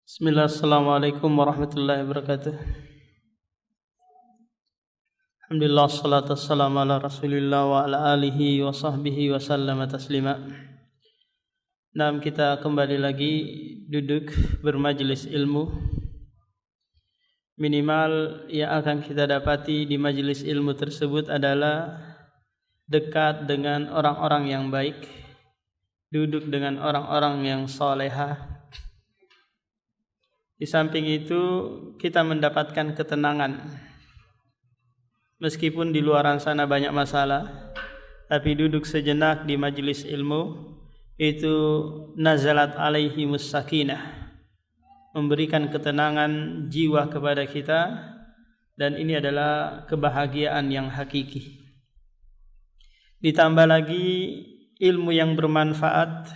Bismillah, assalamualaikum warahmatullahi wabarakatuh. Alhamdulillah, salatu wassalamu ala rasulillah wa ala alihi wa sahbihi wa sallama taslima. Kita kembali lagi duduk bermajelis ilmu. Minimal yang akan kita dapati di majelis ilmu tersebut adalah dekat dengan orang-orang yang baik, duduk dengan orang-orang yang salehah. Di samping itu kita mendapatkan ketenangan. Meskipun di luaran sana banyak masalah, tapi duduk sejenak di majelis ilmu itu nazalat alaihimus sakinah, memberikan ketenangan jiwa kepada kita, dan ini adalah kebahagiaan yang hakiki. Ditambah lagi ilmu yang bermanfaat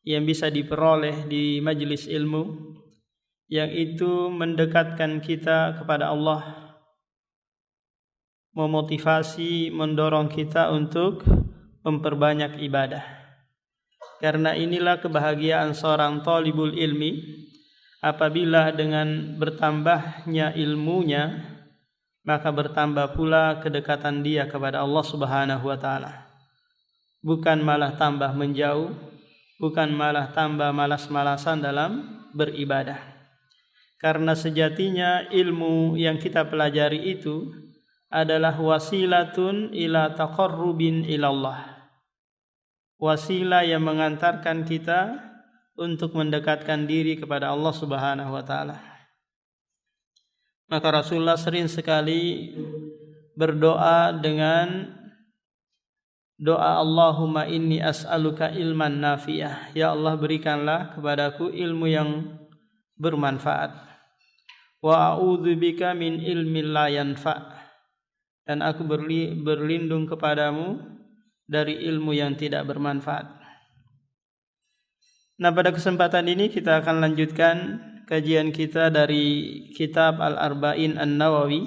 yang bisa diperoleh di majelis ilmu, yang itu mendekatkan kita kepada Allah, memotivasi, mendorong kita untuk memperbanyak ibadah. Karena inilah kebahagiaan seorang thalibul ilmi, apabila dengan bertambahnya ilmunya, maka bertambah pula kedekatan dia kepada Allah Subhanahu wa taala. Bukan malah tambah menjauh, bukan malah tambah malas-malasan dalam beribadah. Karena sejatinya ilmu yang kita pelajari itu adalah wasilatun ila taqarrubin ilallah. Wasilah yang mengantarkan kita untuk mendekatkan diri kepada Allah Subhanahu wa taala. Maka Rasulullah sering sekali berdoa dengan doa Allahumma inni as'aluka ilman nafi'ah. Ya Allah, berikanlah kepadaku ilmu yang bermanfaat. Wa a'udzubika min ilmin la yanfa', dan aku berlindung kepadamu dari ilmu yang tidak bermanfaat. Pada kesempatan ini kita akan lanjutkan kajian kita dari kitab Al-Arba'in An-Nawawi.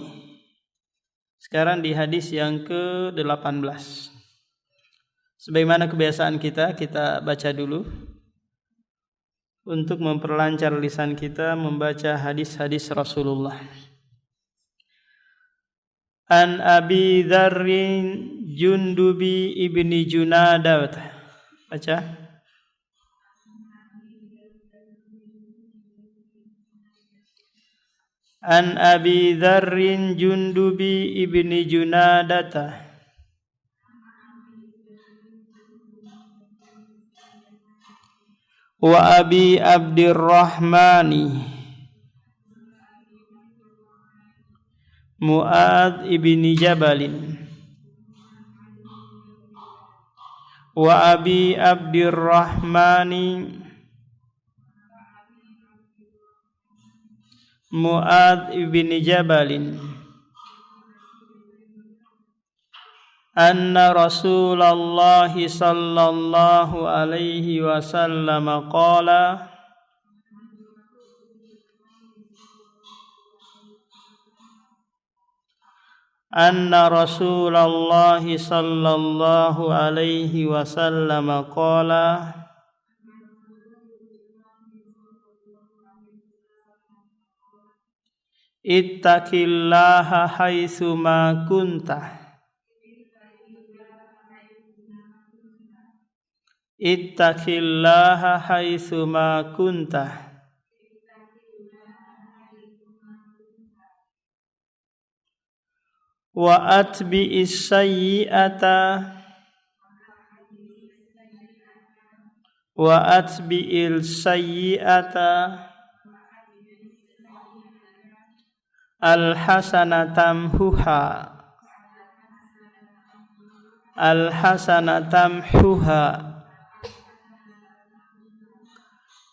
Sekarang di hadis yang ke-18. Sebagaimana kebiasaan kita baca dulu untuk memperlancar lisan kita membaca hadis-hadis Rasulullah. An Abi Dzarrin Jundubi ibni Junadah. Baca. An Abi Dzarrin Jundubi ibni Junadah wa Abi Abdirrahmani Mu'adz ibni Jabalin wa Abi Abdirrahmani Mu'adz ibni Jabalin anna Rasulullah sallallahu alaihi wasallam qala anna Rasulullah sallallahu alaihi wasallam qala ittaqillaha haitsu ma kunta ittaqillaha haitsu ma kunta wa atbi'is sayyi'ata wa atbi'il sayyi'ata al-hasanatamhuha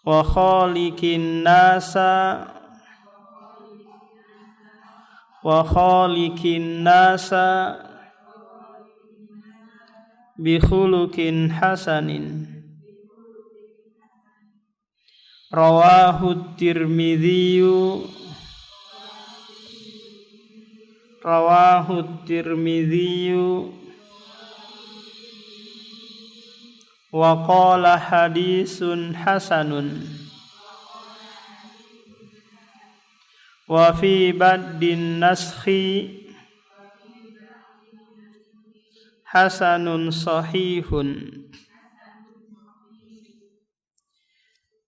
wa khaliqin nasa bi khuluqin hasanin. Rawahu Tirmidzi wa qala hadisun hasanun. wa fi baddin naskhi hasanun sahihun.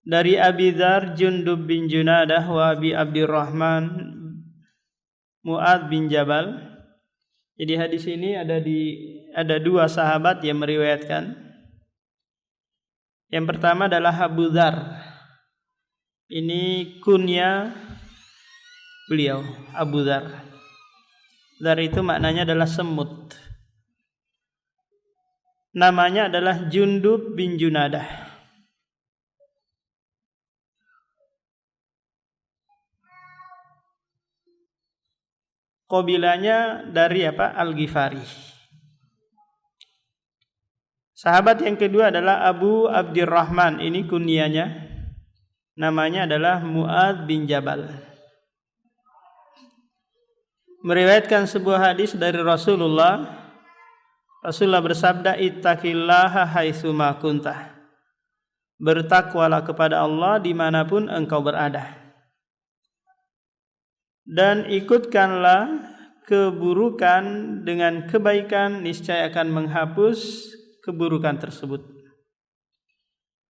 Dari Abi Dzar Jundub bin Junadah wa Abi Abdurrahman Mu'ad bin Jabal. Jadi hadis ini ada dua sahabat yang meriwayatkan. Yang pertama adalah Abu Dzar. Ini kunya beliau, Abu Dzar. Dzar itu maknanya adalah semut. Namanya adalah Jundub bin Junadah. Qabilanya dari Al-Ghifari. Sahabat yang kedua adalah Abu Abdurrahman. Ini kunyanya. Namanya adalah Mu'ad bin Jabal. Meriwayatkan sebuah hadis dari Rasulullah. Rasulullah bersabda, ittaqillaha haitsuma kuntah. Bertakwalah kepada Allah dimanapun engkau berada. Dan ikutkanlah keburukan dengan kebaikan, niscaya akan menghapus keburukan tersebut.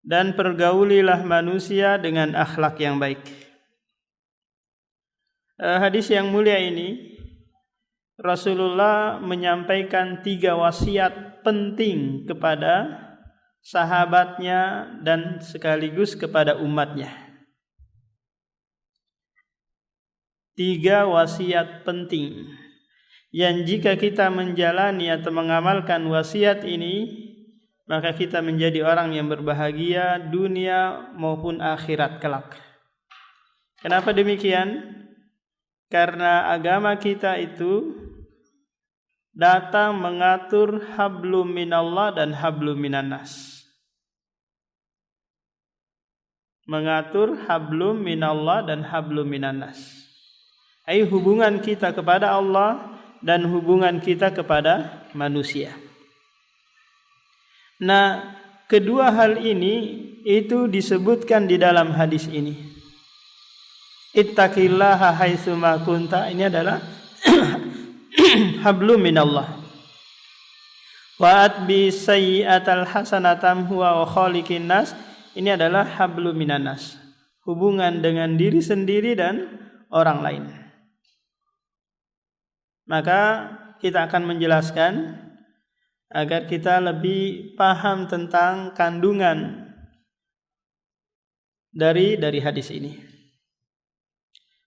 Dan pergaulilah manusia dengan akhlak yang baik. Hadis yang mulia ini Rasulullah menyampaikan 3 wasiat penting kepada sahabatnya dan sekaligus kepada umatnya. 3 wasiat penting yang jika kita menjalani atau mengamalkan wasiat ini, maka kita menjadi orang yang berbahagia dunia maupun akhirat kelak. Kenapa demikian? Karena agama kita itu datang mengatur hablum minallah dan hablum minannas. Mengatur hablum minallah dan hablum minannas. Hubungan kita kepada Allah dan hubungan kita kepada manusia. Nah, kedua hal ini itu disebutkan di dalam hadis ini. Ittaqillaha haitsuma kunta, ini adalah hablum minallah. Wa atbi sayyi'atal hasanatam huwa wa khaliqin nas, ini adalah hablum minannas. Hubungan dengan diri sendiri dan orang lain. Maka kita akan menjelaskan agar kita lebih paham tentang kandungan dari hadis ini.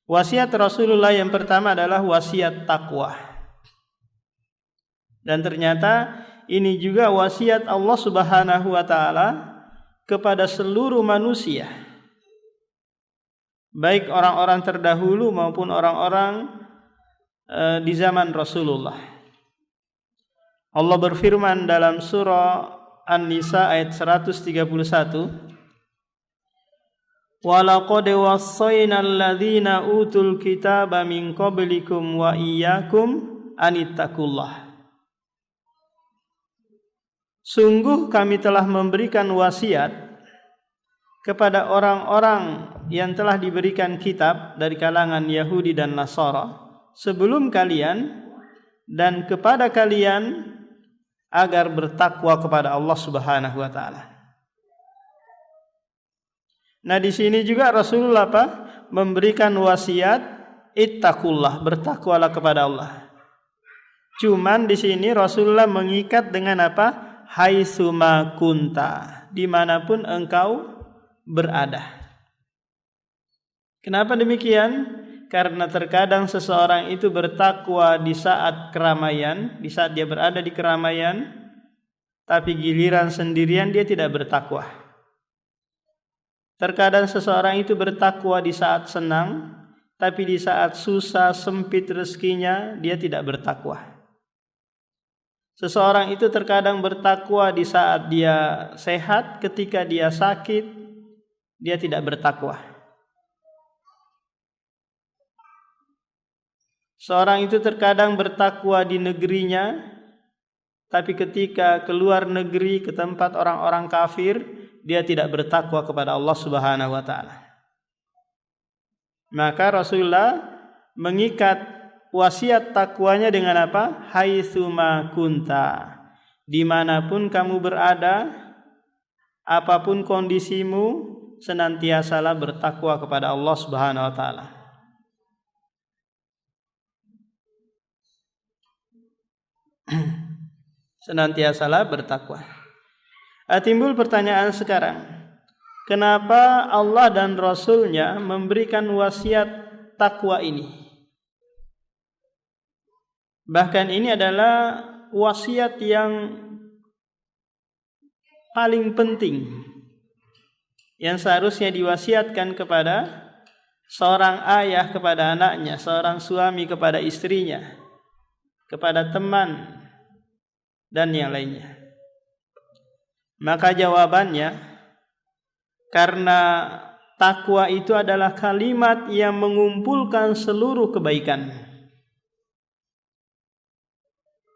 Wasiat Rasulullah yang pertama adalah wasiat takwa. Dan ternyata ini juga wasiat Allah Subhanahu wa taala kepada seluruh manusia. Baik orang-orang terdahulu maupun orang-orang di zaman Rasulullah. Allah berfirman dalam surah An-Nisa ayat 131, وَلَقَدْ وَصَّيْنَا الَّذِينَ أُوتُوا الْكِتَابَ مِنْ قَبْلِكُمْ وَإِيَّاكُمْ أَنِ اتَّقُوا اللَّهَ. Sungguh kami telah memberikan wasiat kepada orang-orang yang telah diberikan kitab dari kalangan Yahudi dan Nasara sebelum kalian dan kepada kalian agar bertakwa kepada Allah Subhanahu wa taala. Nah, di sini juga Rasulullah memberikan wasiat ittaqullah, bertakwalah kepada Allah. Cuman di sini Rasulullah mengikat dengan haitsuma kunta, dimanapun engkau berada. Kenapa demikian? Karena terkadang seseorang itu bertakwa di saat keramaian, di saat dia berada di keramaian, tapi giliran sendirian dia tidak bertakwa. Terkadang seseorang itu bertakwa di saat senang, tapi di saat susah, sempit rezekinya, dia tidak bertakwa. Seseorang itu terkadang bertakwa di saat dia sehat, ketika dia sakit, dia tidak bertakwa. Seorang itu terkadang bertakwa di negerinya, tapi ketika keluar negeri ke tempat orang-orang kafir, dia tidak bertakwa kepada Allah Subhanahu wa taala. Maka Rasulullah mengikat wasiat takwanya dengan apa? Haitsuma kunta. Dimanapun kamu berada, apapun kondisimu, senantiasalah bertakwa kepada Allah Subhanahu wa taala. Senantiasalah bertakwa. Timbul pertanyaan sekarang, kenapa Allah dan Rasul-Nya memberikan wasiat takwa ini? Bahkan ini adalah wasiat yang paling penting yang seharusnya diwasiatkan kepada seorang ayah kepada anaknya, seorang suami kepada istrinya, kepada teman, dan yang lainnya. Maka jawabannya, karena takwa itu adalah kalimat yang mengumpulkan seluruh kebaikan.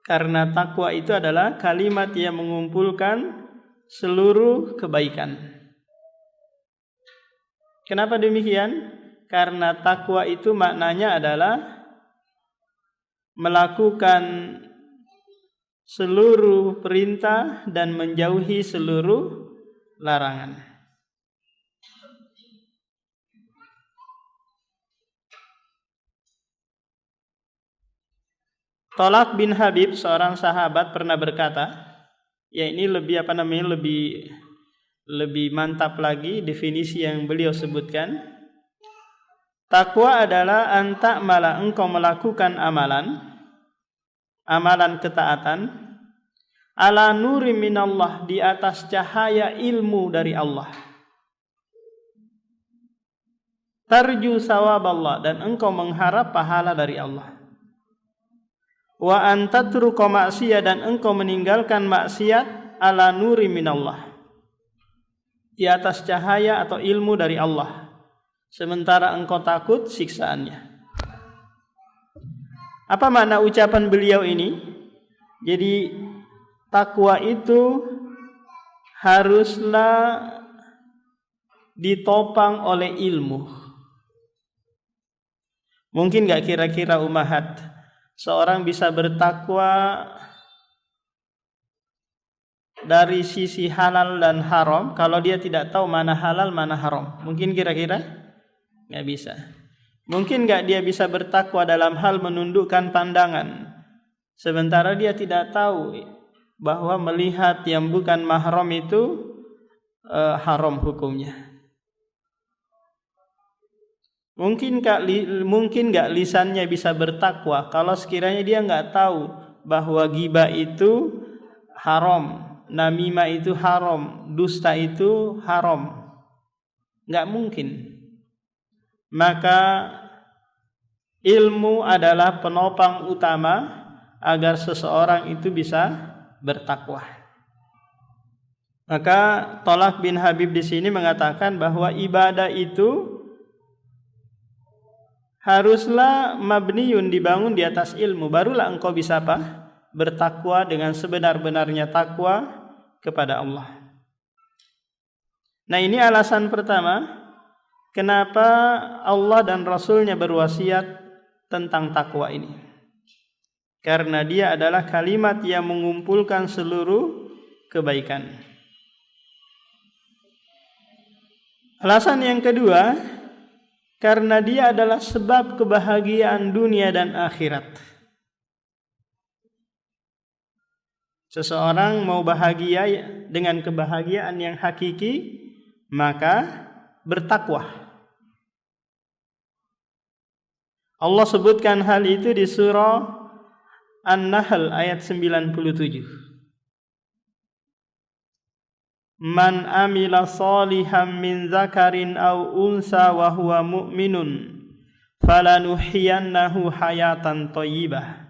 Karena takwa itu adalah kalimat yang mengumpulkan seluruh kebaikan. Kenapa demikian? Karena takwa itu maknanya adalah melakukan seluruh perintah dan menjauhi seluruh larangan. Tolak bin Habib, seorang sahabat, pernah berkata, ya ini lebih lebih mantap lagi definisi yang beliau sebutkan. Takwa adalah antakmala, engkau melakukan amalan ketaatan, ala nuri minallah, di atas cahaya ilmu dari Allah, tarju sawaballah, dan engkau mengharap pahala dari Allah, wa antatruka maksiyah, dan engkau meninggalkan maksiat, ala nuri minallah, di atas cahaya atau ilmu dari Allah, sementara engkau takut siksaannya. Apa makna ucapan beliau ini? Jadi takwa itu haruslah ditopang oleh ilmu. Mungkin gak kira-kira umahat seorang bisa bertakwa dari sisi halal dan haram kalau dia tidak tahu mana halal mana haram? Mungkin kira-kira gak bisa. Mungkin gak dia bisa bertakwa dalam hal menundukkan pandangan, sementara dia tidak tahu bahwa melihat yang bukan mahram itu haram hukumnya. Mungkin gak lisannya bisa bertakwa kalau sekiranya dia gak tahu bahwa ghibah itu haram, namimah itu haram, dusta itu haram. Gak mungkin. Maka ilmu adalah penopang utama agar seseorang itu bisa bertakwa. Maka Tolak bin Habib di sini mengatakan bahwa ibadah itu haruslah mabniyun, dibangun di atas ilmu, barulah engkau bisa apa? Bertakwa dengan sebenar-benarnya takwa kepada Allah. Nah, ini alasan pertama kenapa Allah dan Rasul-Nya berwasiat tentang takwa ini. Karena dia adalah kalimat yang mengumpulkan seluruh kebaikan. Alasan yang kedua, karena dia adalah sebab kebahagiaan dunia dan akhirat. Seseorang mau bahagia dengan kebahagiaan yang hakiki, maka bertakwa. Allah sebutkan hal itu di surah An-Nahl ayat 97. Man amila salihan min zakarin aw unsa wa huwa mu'minun falanuhyiyannahu hayatan thayyibah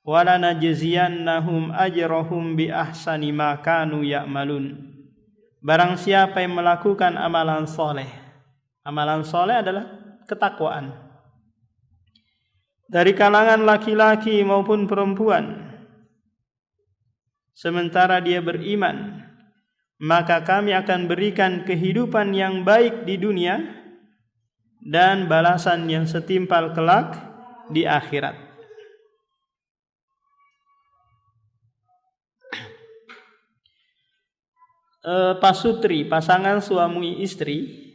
wa lanajziyannahum ajrahum bi ahsani ma kanu ya'malun. Barang siapa yang melakukan amalan soleh. Amalan soleh adalah ketakwaan, dari kalangan laki-laki maupun perempuan, sementara dia beriman, maka kami akan berikan kehidupan yang baik di dunia dan balasan yang setimpal kelak di akhirat. Pasutri, pasangan suami istri,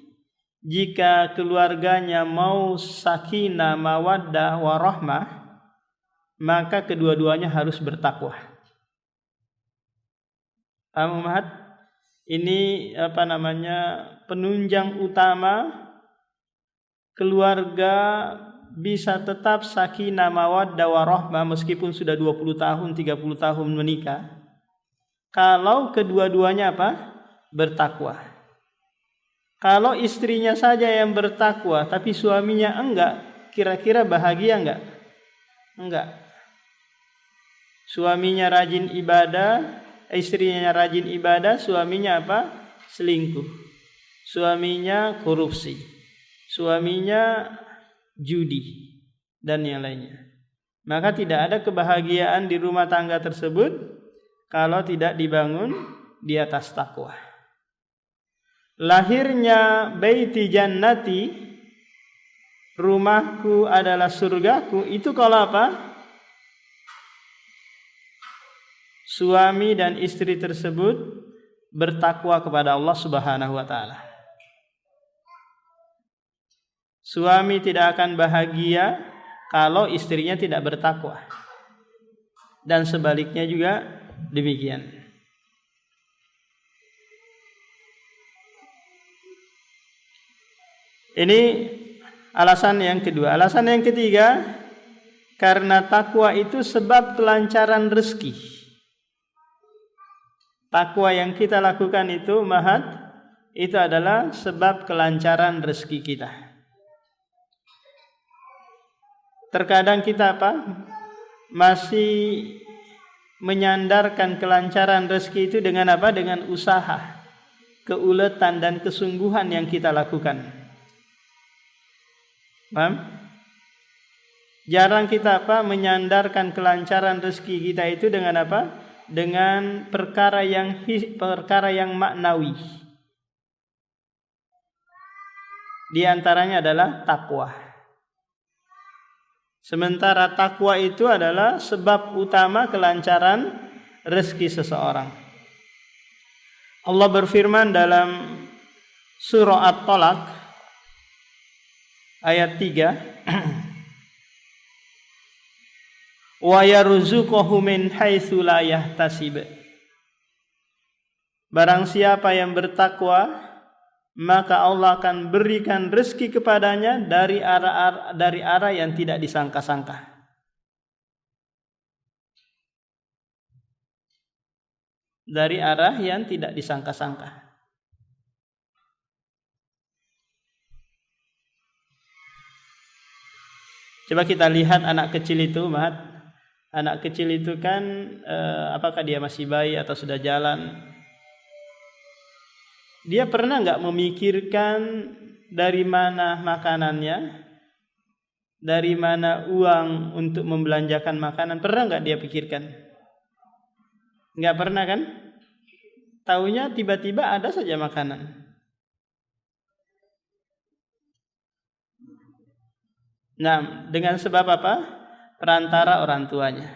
jika keluarganya mau sakinah, mawaddah, warahmah, maka kedua-duanya harus bertakwa. Paham Mahat? Ini penunjang utama keluarga bisa tetap sakinah, mawaddah, warahmah meskipun sudah 20 tahun, 30 tahun menikah. Kalau kedua-duanya bertakwa. Kalau istrinya saja yang bertakwa tapi suaminya enggak, kira-kira bahagia enggak? Enggak. Suaminya rajin ibadah, istrinya rajin ibadah, suaminya selingkuh. Suaminya korupsi. Suaminya judi dan yang lainnya. Maka tidak ada kebahagiaan di rumah tangga tersebut kalau tidak dibangun di atas takwa. Lahirnya baiti jannati, rumahku adalah surgaku, itu kalau suami dan istri tersebut bertakwa kepada Allah Subhanahu wa taala. Suami tidak akan bahagia kalau istrinya tidak bertakwa. Dan sebaliknya juga demikian. Ini alasan yang kedua. Alasan yang ketiga, karena takwa itu sebab kelancaran rezeki. Takwa yang kita lakukan itu itu adalah sebab kelancaran rezeki kita. Terkadang kita masih menyandarkan kelancaran rezeki itu dengan dengan usaha, keuletan dan kesungguhan yang kita lakukan. Paham? Jarang kita menyandarkan kelancaran rezeki kita itu dengan dengan perkara yang maknawi. Di antaranya adalah takwa. Sementara takwa itu adalah sebab utama kelancaran rezeki seseorang. Allah berfirman dalam surah At-Talaq ayat 3, wa yarzuquhu min haitsu la yahtasib. Barang siapa yang bertakwa, maka Allah akan berikan rezeki kepadanya dari arah yang tidak disangka-sangka. Dari arah yang tidak disangka-sangka. Coba kita lihat anak kecil itu, anak kecil itu kan apakah dia masih bayi atau sudah jalan? Dia pernah enggak memikirkan dari mana makanannya? Dari mana uang untuk membelanjakan makanan? Pernah enggak dia pikirkan? Enggak pernah kan? Taunya tiba-tiba ada saja makanan. Nah, dengan sebab apa? Perantara orang tuanya.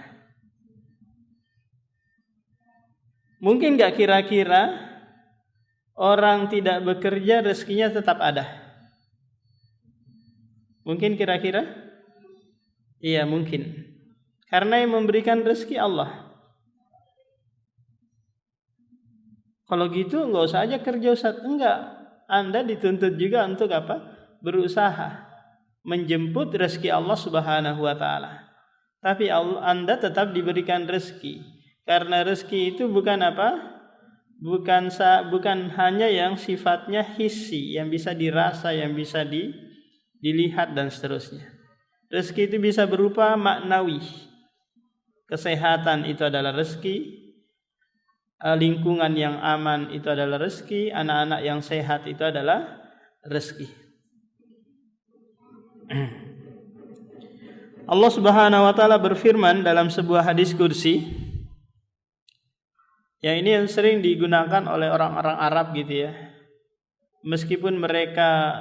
Mungkin enggak kira-kira orang tidak bekerja rezekinya tetap ada? Mungkin kira-kira? Iya mungkin. Karena yang memberikan rezeki Allah. Kalau gitu enggak usah aja kerja Ustaz. Enggak. Anda dituntut juga untuk berusaha menjemput rezeki Allah Subhanahu wa taala. Tapi Anda tetap diberikan rezeki. Karena rezeki itu bukan bukan hanya yang sifatnya hissi, yang bisa dirasa, yang bisa dilihat dan seterusnya. Rezeki itu bisa berupa maknawi. Kesehatan itu adalah rezeki, lingkungan yang aman itu adalah rezeki, anak-anak yang sehat itu adalah rezeki. Allah Subhanahu wa taala berfirman dalam sebuah hadis kursi, yang ini yang sering digunakan oleh orang-orang Arab gitu ya. Meskipun mereka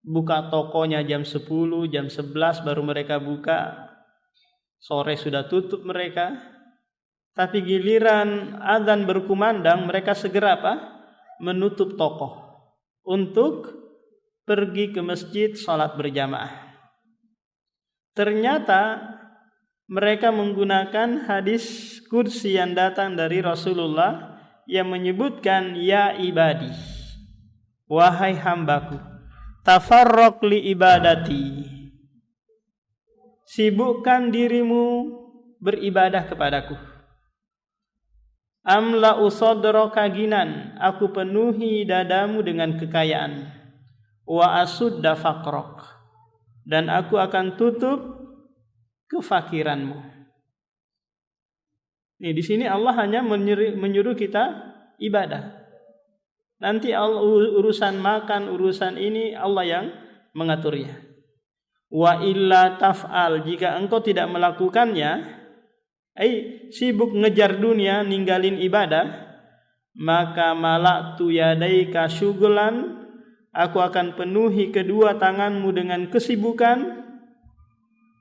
buka tokonya jam 10, jam 11 baru mereka buka. Sore sudah tutup mereka. Tapi giliran azan berkumandang, mereka segera apa? Menutup toko untuk pergi ke masjid salat berjamaah. Ternyata mereka menggunakan hadis qudsi yang datang dari Rasulullah yang menyebutkan, ya ibadi, wahai hambaku, tafarraq li ibadati, sibukkan dirimu beribadah kepadaku. Amla usadraka ginan, aku penuhi dadamu dengan kekayaan. Wa asudda faqrak, dan aku akan tutup kefakiranmu. Nih, di sini Allah hanya menyuruh kita ibadah. Nanti urusan makan, urusan ini Allah yang mengaturnya. Wa illa taf'al, jika engkau tidak melakukannya, sibuk ngejar dunia, ninggalin ibadah, maka malaktu yadaika syughlan, aku akan penuhi kedua tanganmu dengan kesibukan,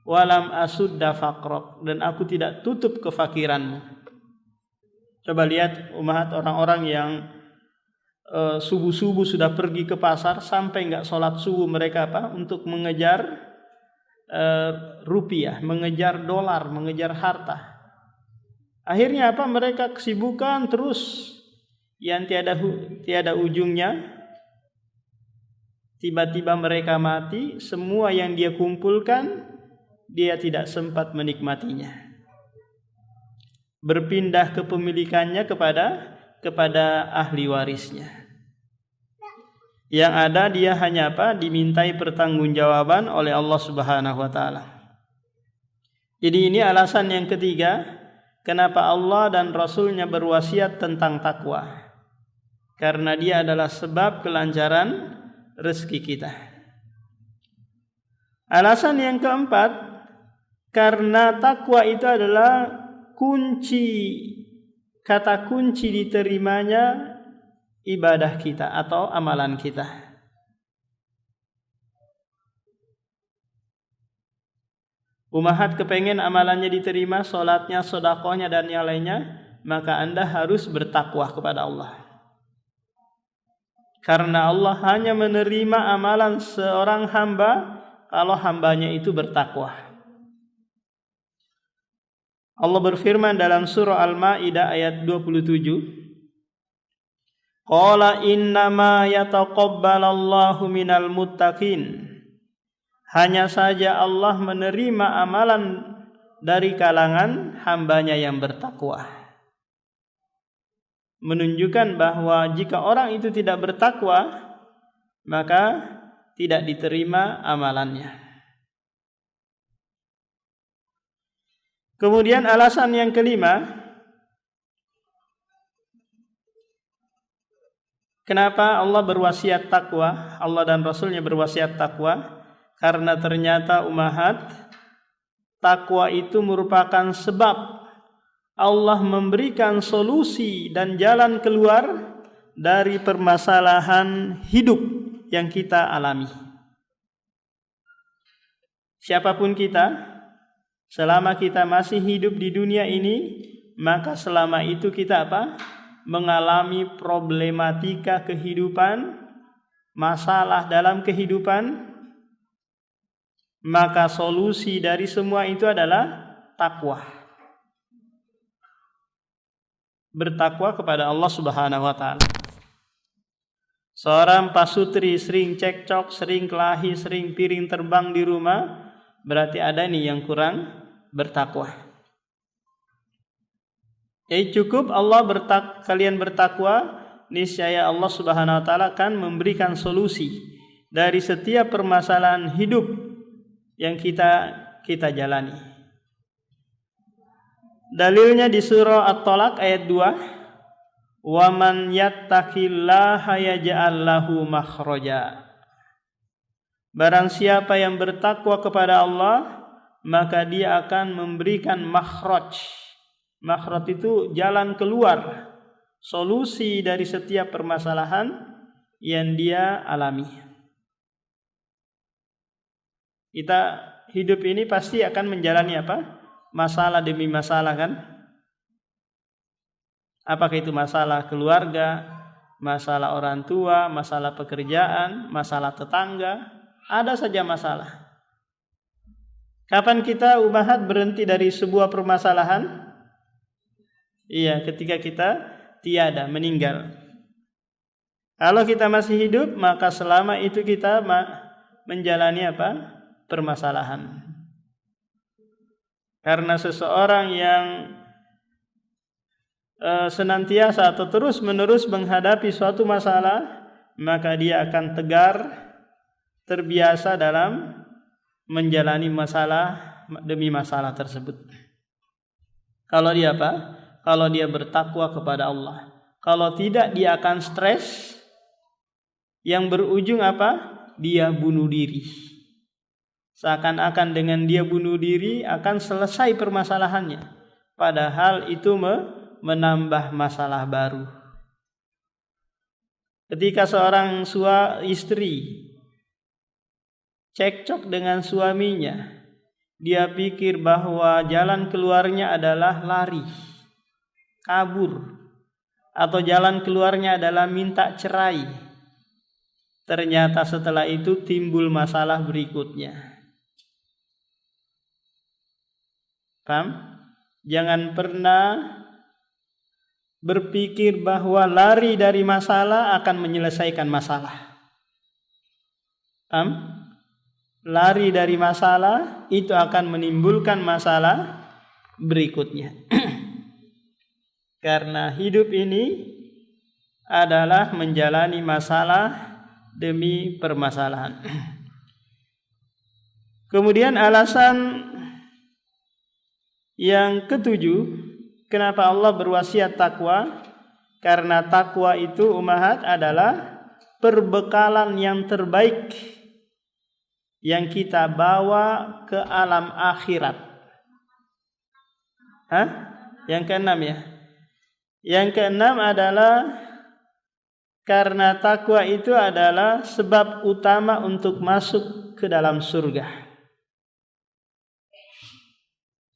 walam asudda faqrak, dan aku tidak tutup kefakiranmu. Coba lihat umat orang-orang yang subuh-subuh sudah pergi ke pasar, sampai enggak sholat subuh mereka apa? Untuk mengejar rupiah, mengejar dolar, mengejar harta. Akhirnya apa? Mereka kesibukan terus yang tiada ujungnya. Tiba-tiba mereka mati, semua yang dia kumpulkan dia tidak sempat menikmatinya. Berpindah kepemilikannya kepada ahli warisnya. Yang ada dia hanya apa? Dimintai pertanggungjawaban oleh Allah Subhanahu wa taala. Jadi ini alasan yang ketiga kenapa Allah dan Rasulnya berwasiat tentang takwa. Karena dia adalah sebab kelancaran rezeki kita. Alasan yang keempat, karena takwa itu adalah kata kunci diterimanya ibadah kita atau amalan kita. Umahat kepengen amalannya diterima, sholatnya, sedekahnya dan yang lainnya, maka Anda harus bertakwa kepada Allah. Karena Allah hanya menerima amalan seorang hamba kalau hambanya itu bertakwa. Allah berfirman dalam surah Al-Maidah ayat 27, Qala innama yataqabbalallahu minal muttaqin. Hanya saja Allah menerima amalan dari kalangan hambanya yang bertakwa. Menunjukkan bahwa jika orang itu tidak bertakwa, maka tidak diterima amalannya. Kemudian alasan yang kelima, kenapa Allah berwasiat takwa, Allah dan Rasulnya berwasiat takwa? Karena ternyata umahat, takwa itu merupakan sebab Allah memberikan solusi dan jalan keluar dari permasalahan hidup yang kita alami. Siapapun kita, selama kita masih hidup di dunia ini, maka selama itu kita apa? Mengalami problematika kehidupan, masalah dalam kehidupan. Maka solusi dari semua itu adalah takwa. Bertakwa kepada Allah Subhanahu wa taala. Seorang pasutri sering cekcok, sering kelahi, sering piring terbang di rumah, berarti ada nih yang kurang bertakwa. Cukup kalian bertakwa, niscaya Allah Subhanahu wa taala akan memberikan solusi dari setiap permasalahan hidup yang kita jalani. Dalilnya di surah At-Talaq ayat 2, wa man yattaqillaha yaj'al lahu makhraja. Barang siapa yang bertakwa kepada Allah, maka dia akan memberikan makhraj. Makhraj itu jalan keluar, solusi dari setiap permasalahan yang dia alami. Kita hidup ini pasti akan menjalani apa? Masalah demi masalah kan? Apakah itu masalah keluarga, masalah orang tua, masalah pekerjaan, masalah tetangga, ada saja masalah. Kapan kita umahat berhenti dari sebuah permasalahan? Iya, ketika kita tiada, meninggal. Kalau kita masih hidup, maka selama itu kita menjalani apa? Permasalahan. Karena seseorang yang senantiasa atau terus-menerus menghadapi suatu masalah, maka dia akan tegar, terbiasa dalam menjalani masalah demi masalah tersebut. Kalau dia apa? Kalau dia bertakwa kepada Allah. Kalau tidak, dia akan stres yang berujung apa? Dia bunuh diri. Seakan-akan dengan dia bunuh diri akan selesai permasalahannya. Padahal itu menambah masalah baru. Ketika seorang istri cekcok dengan suaminya, dia pikir bahwa jalan keluarnya adalah lari, kabur, atau jalan keluarnya adalah minta cerai. Ternyata setelah itu timbul masalah berikutnya. Paham? Jangan pernah berpikir bahwa lari dari masalah akan menyelesaikan masalah. Paham? Lari dari masalah itu akan menimbulkan masalah berikutnya. Karena hidup ini adalah menjalani masalah demi permasalahan. Kemudian alasan yang ketujuh, kenapa Allah berwasiat takwa? Karena takwa itu umahat adalah perbekalan yang terbaik yang kita bawa ke alam akhirat. Yang keenam ya. Yang keenam adalah karena takwa itu adalah sebab utama untuk masuk ke dalam surga.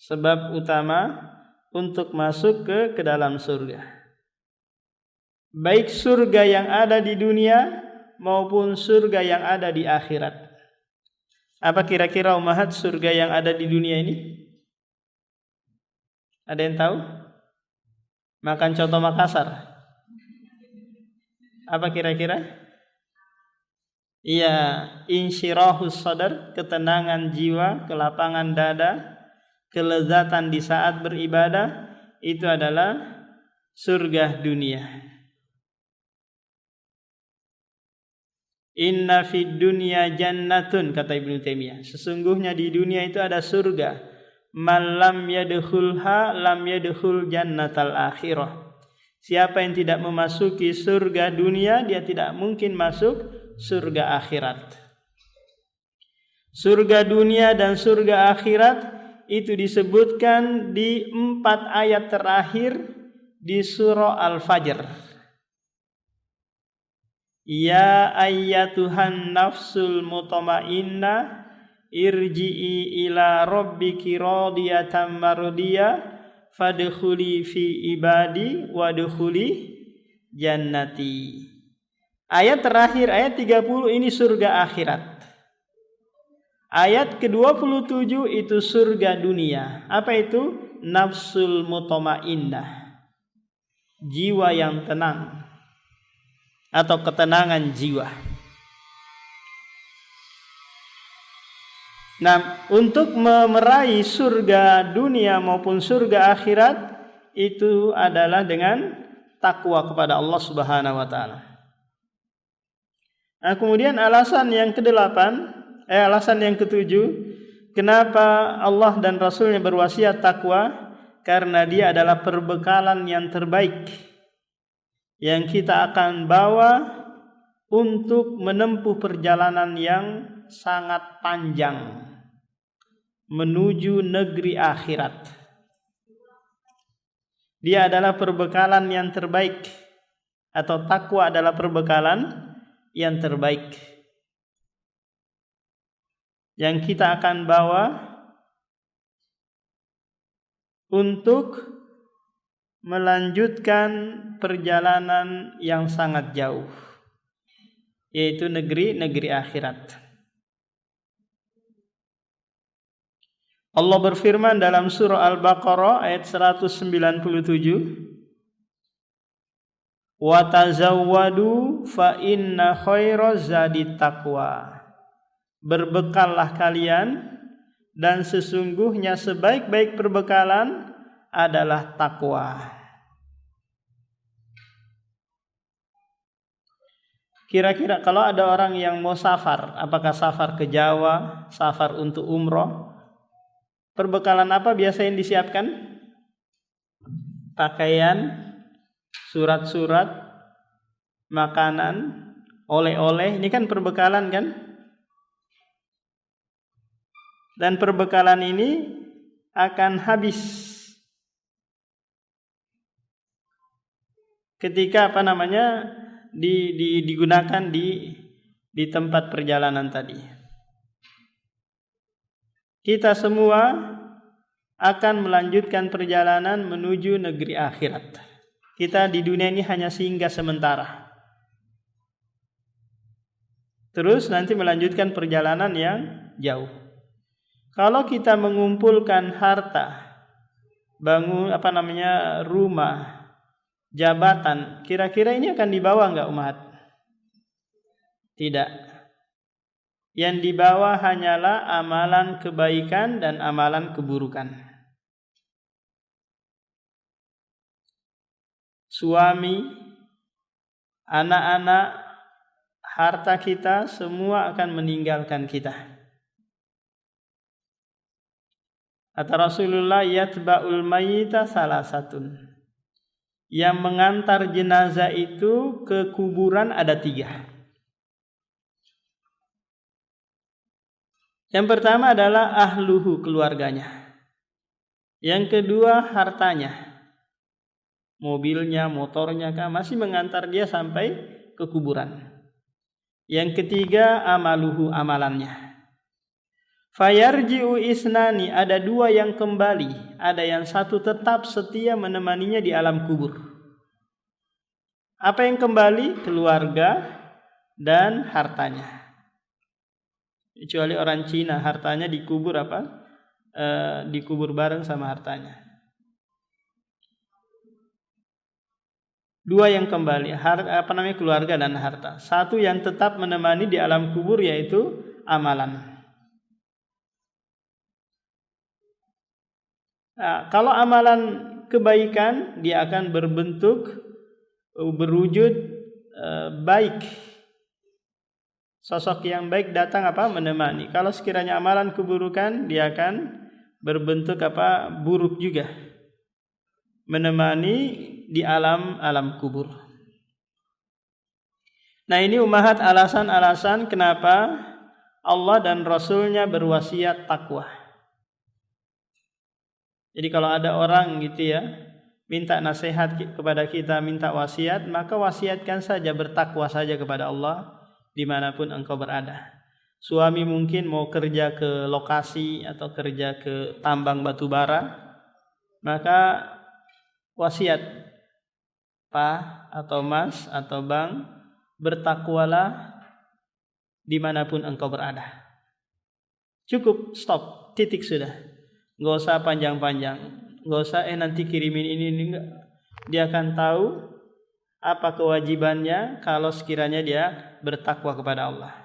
Sebab utama untuk masuk ke dalam surga. Baik surga yang ada di dunia maupun surga yang ada di akhirat. Apa kira-kira umahat surga yang ada di dunia ini? Ada yang tahu? Makan coto Makassar. Apa kira-kira? Iya, insyirahus sadar, ketenangan jiwa, kelapangan dada, kelezatan di saat beribadah, itu adalah surga dunia. Inna fid dunya jannatun, kata Ibnu Taimiyah. Sesungguhnya di dunia itu ada surga. Man lam yadkhulha lam yadkhul jannatal akhirah. Siapa yang tidak memasuki surga dunia, dia tidak mungkin masuk surga akhirat. Surga dunia dan surga akhirat itu disebutkan di 4 ayat terakhir di surah Al-Fajr. Ya ayyatuhan nafsul mutmainnah irji'i ila rabbiki radiyatan mardiyah fadkhuli fi ibadi wadkhuli jannati. Ayat terakhir, ayat 30 ini surga akhirat. Ayat ke-27 itu surga dunia. Apa itu? Nafsul mutmainnah. Jiwa yang tenang atau ketenangan jiwa. Nah, untuk meraih surga dunia maupun surga akhirat itu adalah dengan takwa kepada Allah Subhanahu wa taala. Nah, kemudian alasan yang ketujuh, kenapa Allah dan Rasulnya berwasiat takwa? Karena dia adalah perbekalan yang terbaik yang kita akan bawa untuk menempuh perjalanan yang sangat panjang menuju negeri akhirat. Dia adalah perbekalan yang terbaik, atau takwa adalah perbekalan yang terbaik. yang kita akan bawa untuk melanjutkan perjalanan yang sangat jauh, yaitu negeri akhirat. Allah berfirman dalam surah Al-Baqarah ayat 197, wa tazawwadu fa inna khairaz zadi taqwa. Berbekallah kalian, dan sesungguhnya sebaik-baik perbekalan adalah takwa. Kira-kira kalau ada orang yang mau safar, apakah safar ke Jawa, safar untuk umroh, perbekalan apa biasa yang disiapkan? Pakaian, surat-surat, makanan, oleh-oleh, ini kan perbekalan kan? Dan perbekalan ini akan habis ketika digunakan di tempat perjalanan tadi. Kita semua akan melanjutkan perjalanan menuju negeri akhirat. Kita di dunia ini hanya singgah sementara. Terus nanti melanjutkan perjalanan yang jauh. Kalau kita mengumpulkan harta, bangun rumah, jabatan, kira-kira ini akan dibawa enggak umat? Tidak. Yang dibawa hanyalah amalan kebaikan dan amalan keburukan. Suami, anak-anak, harta kita semua akan meninggalkan kita. Kata Rasulullah, yatba'ul mayyita salasatun. Yang mengantar jenazah itu ke kuburan ada 3. Yang pertama adalah ahluhu, keluarganya. Yang kedua hartanya, mobilnya, motornya, masih mengantar dia sampai ke kuburan. Yang ketiga amaluhu, amalannya. Fayarji'u isnani, ada 2 yang kembali, ada yang 1 tetap setia menemaninya di alam kubur. Apa yang kembali? Keluarga dan hartanya. Kecuali orang Cina, hartanya dikubur dikubur bareng sama hartanya. 2 yang kembali, keluarga dan harta. 1 yang tetap menemani di alam kubur, yaitu amalan. Nah, kalau amalan kebaikan, dia akan berwujud baik. Sosok yang baik datang menemani. Kalau sekiranya amalan keburukan, dia akan berbentuk buruk juga, menemani di alam kubur. Nah, ini umahat alasan-alasan kenapa Allah dan Rasulnya berwasiat takwa. Jadi kalau ada orang minta nasihat kepada kita, minta wasiat, maka wasiatkan saja, bertakwa saja kepada Allah dimanapun engkau berada. Suami mungkin mau kerja ke lokasi atau kerja ke tambang batu bara, maka wasiat, Pak atau Mas atau Bang, bertakwalah dimanapun engkau berada. Cukup, stop, titik sudah. Nggak usah panjang-panjang, nggak usah nanti kirimin ini enggak. Dia akan tahu apa kewajibannya kalau sekiranya dia bertakwa kepada Allah.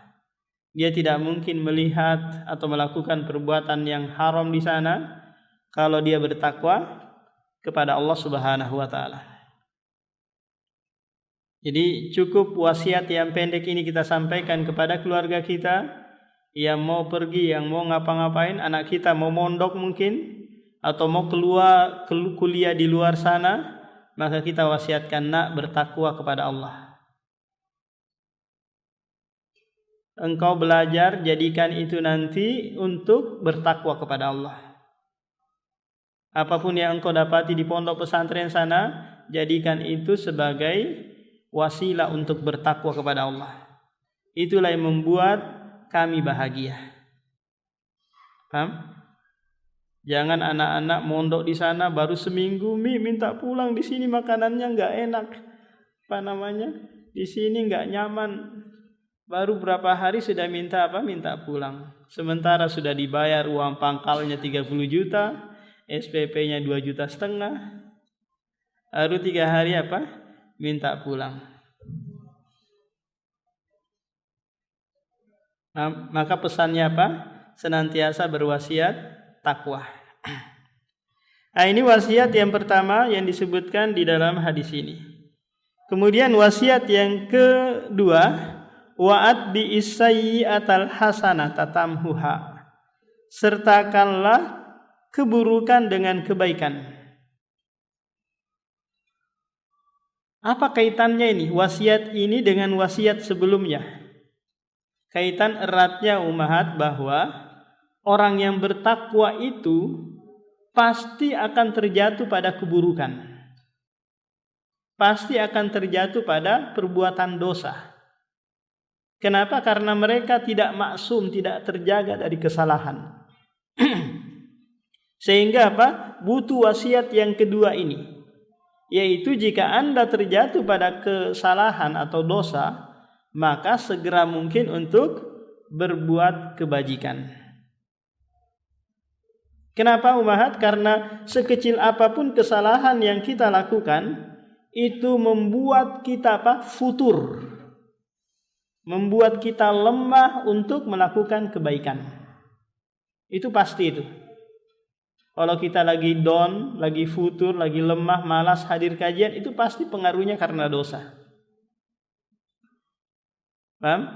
Dia tidak mungkin melihat atau melakukan perbuatan yang haram di sana kalau dia bertakwa kepada Allah Subhanahu wa taala. Jadi cukup wasiat yang pendek ini kita sampaikan kepada keluarga kita yang mau pergi, yang mau ngapa-ngapain, anak kita mau mondok mungkin, atau mau keluar kuliah di luar sana, maka kita wasiatkan, nak, bertakwa kepada Allah. Engkau belajar, jadikan itu nanti untuk bertakwa kepada Allah. Apapun yang engkau dapati di pondok pesantren sana, jadikan itu sebagai wasilah untuk bertakwa kepada Allah. Itulah yang membuat kami bahagia. Paham? Jangan anak-anak mondok di sana baru seminggu, minta pulang, di sini makanannya nggak enak, di sini nggak nyaman. Baru berapa hari sudah minta pulang. Sementara sudah dibayar uang pangkalnya 30 juta, SPP-nya 2,5 juta. Baru 3 hari minta pulang. Nah, maka pesannya senantiasa berwasiat takwa. Nah, ini wasiat yang pertama yang disebutkan di dalam hadis ini. Kemudian wasiat yang kedua, wa'at bi isayyi'atal hasanata tamhuha. Sertakanlah keburukan dengan kebaikan. Apa kaitannya ini? Wasiat ini dengan wasiat sebelumnya. Kaitan eratnya umahat bahwa orang yang bertakwa itu pasti akan terjatuh pada keburukan. Pasti akan terjatuh pada perbuatan dosa. Kenapa? Karena mereka tidak maksum, tidak terjaga dari kesalahan. Sehingga butuh wasiat yang kedua ini, yaitu jika Anda terjatuh pada kesalahan atau dosa, maka segera mungkin untuk berbuat kebajikan. Kenapa umahat? Karena sekecil apapun kesalahan yang kita lakukan, itu membuat kita futur, membuat kita lemah untuk melakukan kebaikan. Itu pasti itu. Kalau kita lagi down, lagi futur, lagi lemah, malas hadir kajian, itu pasti pengaruhnya karena dosa. Paham?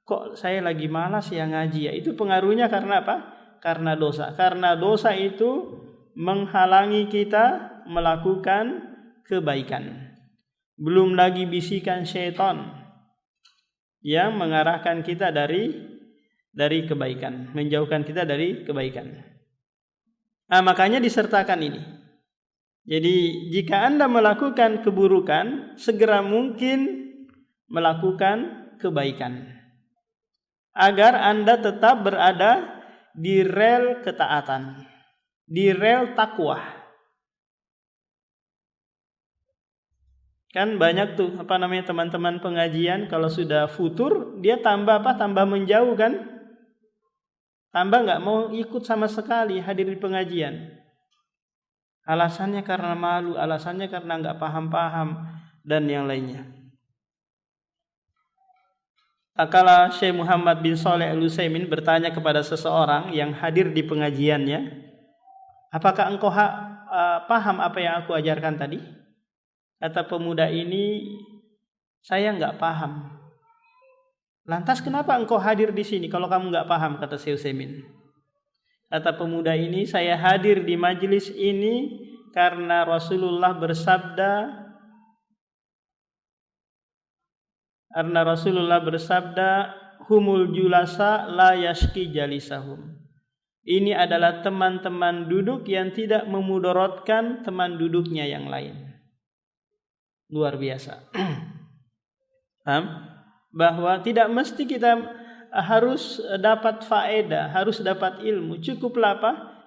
Kok saya lagi malas ya ngaji ya? Itu pengaruhnya karena apa? Karena dosa. Karena dosa itu menghalangi kita melakukan kebaikan. Belum lagi bisikan syaitan yang mengarahkan kita dari kebaikan, menjauhkan kita dari kebaikan. Nah, makanya disertakan ini. Jadi jika Anda melakukan keburukan, segera mungkin melakukan kebaikan, agar Anda tetap berada di rel ketaatan, di rel takwa. Kan banyak tuh teman-teman pengajian kalau sudah futur dia tambah menjauh kan? Tambah nggak mau ikut sama sekali hadir di pengajian. Alasannya karena malu, alasannya karena nggak paham-paham dan yang lainnya. Kala Syekh Muhammad bin Shalih Al-Utsaimin bertanya kepada seseorang yang hadir di pengajiannya, apakah engkau paham apa yang aku ajarkan tadi? Kata pemuda ini, saya nggak paham. Lantas kenapa engkau hadir di sini kalau kamu nggak paham? Kata Syekh Utsaimin. Kata pemuda ini, saya hadir di majelis ini karena Rasulullah bersabda, humul julasa la yashki jalisahum. Ini adalah teman-teman duduk yang tidak memudaratkan teman duduknya yang lain. Luar biasa. Paham? Bahwa tidak mesti kita harus dapat faedah, harus dapat ilmu. Cukuplah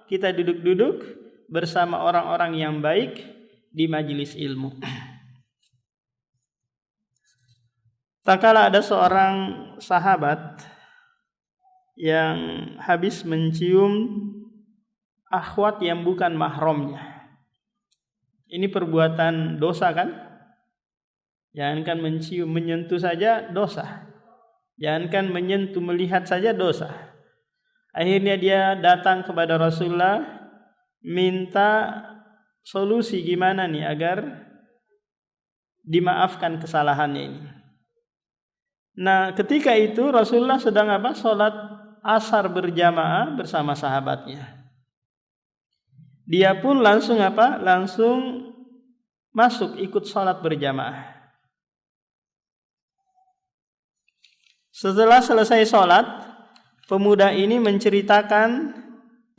kita duduk-duduk bersama orang-orang yang baik di majelis ilmu. Tak kala ada seorang sahabat yang habis mencium akhwat yang bukan mahramnya. Ini perbuatan dosa kan? Jangankan mencium, menyentuh saja dosa. Jangankan menyentuh, melihat saja dosa. Akhirnya dia datang kepada Rasulullah minta solusi gimana nih agar dimaafkan kesalahannya ini. Nah, ketika itu Rasulullah sedang salat asar berjamaah bersama sahabatnya. Dia pun langsung masuk ikut salat berjamaah. Setelah selesai sholat, pemuda ini menceritakan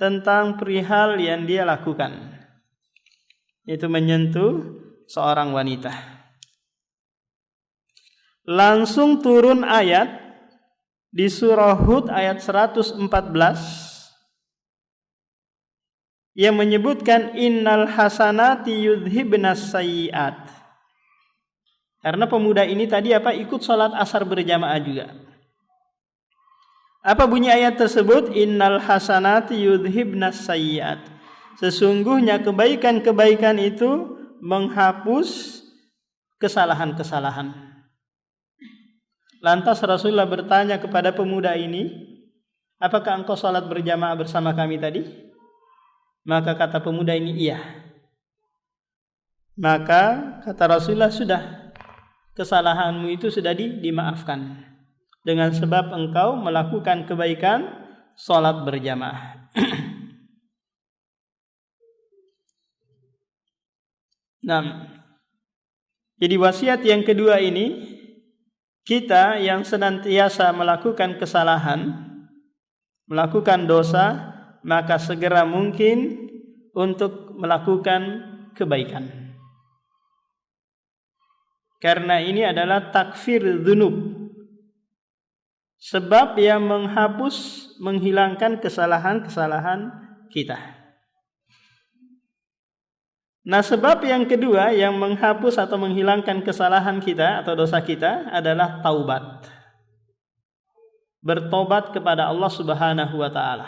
tentang perihal yang dia lakukan, yaitu menyentuh seorang wanita. Langsung turun ayat di surah Hud ayat 114. yang menyebutkan innal hasanati yudhibnas sayyiat. Karena pemuda ini tadi ikut sholat asar berjamaah juga. Apa bunyi ayat tersebut? Innal hasanati yudhibnas sayyiat. Sesungguhnya kebaikan-kebaikan itu menghapus kesalahan-kesalahan. Lantas Rasulullah bertanya kepada pemuda ini, apakah engkau sholat berjamaah bersama kami tadi? Maka kata pemuda ini, iya. Maka kata Rasulullah, sudah, kesalahanmu itu sudah dimaafkan dengan sebab engkau melakukan kebaikan sholat berjamaah. Nah, jadi wasiat yang kedua ini, kita yang senantiasa melakukan kesalahan, melakukan dosa, maka segera mungkin untuk melakukan kebaikan. Karena ini adalah takfir dzunub, sebab yang menghapus, menghilangkan kesalahan-kesalahan kita. Nah, sebab yang kedua yang menghapus atau menghilangkan kesalahan kita atau dosa kita adalah taubat. Bertobat kepada Allah Subhanahu wa taala.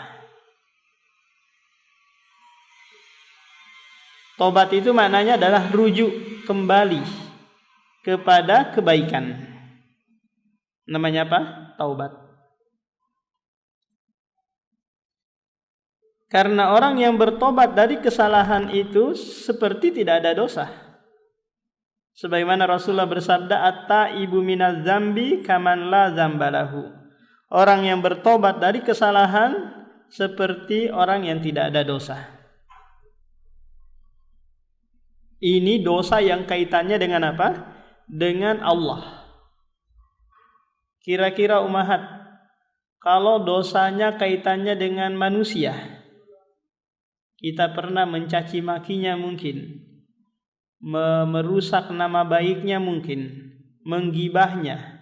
Tobat itu maknanya adalah rujuk kembali kepada kebaikan. Namanya apa? Taubat. Karena orang yang bertobat dari kesalahan itu seperti tidak ada dosa. Sebagaimana Rasulullah bersabda, at-taibu minaz zambi kaman la zambalahu. Orang yang bertobat dari kesalahan seperti orang yang tidak ada dosa. Ini dosa yang kaitannya dengan apa? Dengan Allah. Kira-kira umahat, kalau dosanya kaitannya dengan manusia, kita pernah mencaci makinya mungkin, merusak nama baiknya mungkin, menggibahnya.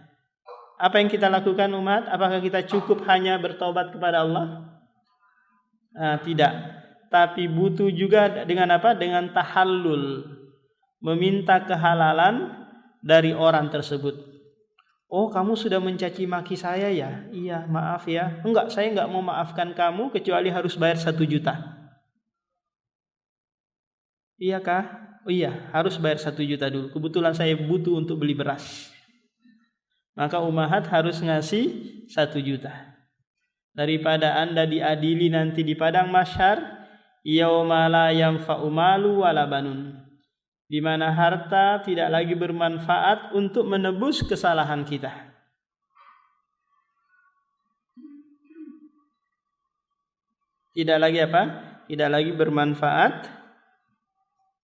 Apa yang kita lakukan umat? Apakah kita cukup hanya bertobat kepada Allah? Tidak. Tapi butuh juga dengan apa? Dengan tahallul, meminta kehalalan dari orang tersebut. Oh, kamu sudah mencaci maki saya ya? Iya, maaf ya. Enggak, saya enggak mau maafkan kamu kecuali harus bayar 1 juta. Iya kah? Oh iya, harus bayar 1 juta dulu. Kebetulan saya butuh untuk beli beras. Maka umahat harus ngasih 1 juta. Daripada Anda diadili nanti di padang mahsyar, yauma la yanfa'u malu wala banun, di mana harta tidak lagi bermanfaat untuk menebus kesalahan kita. Tidak lagi apa? Tidak lagi bermanfaat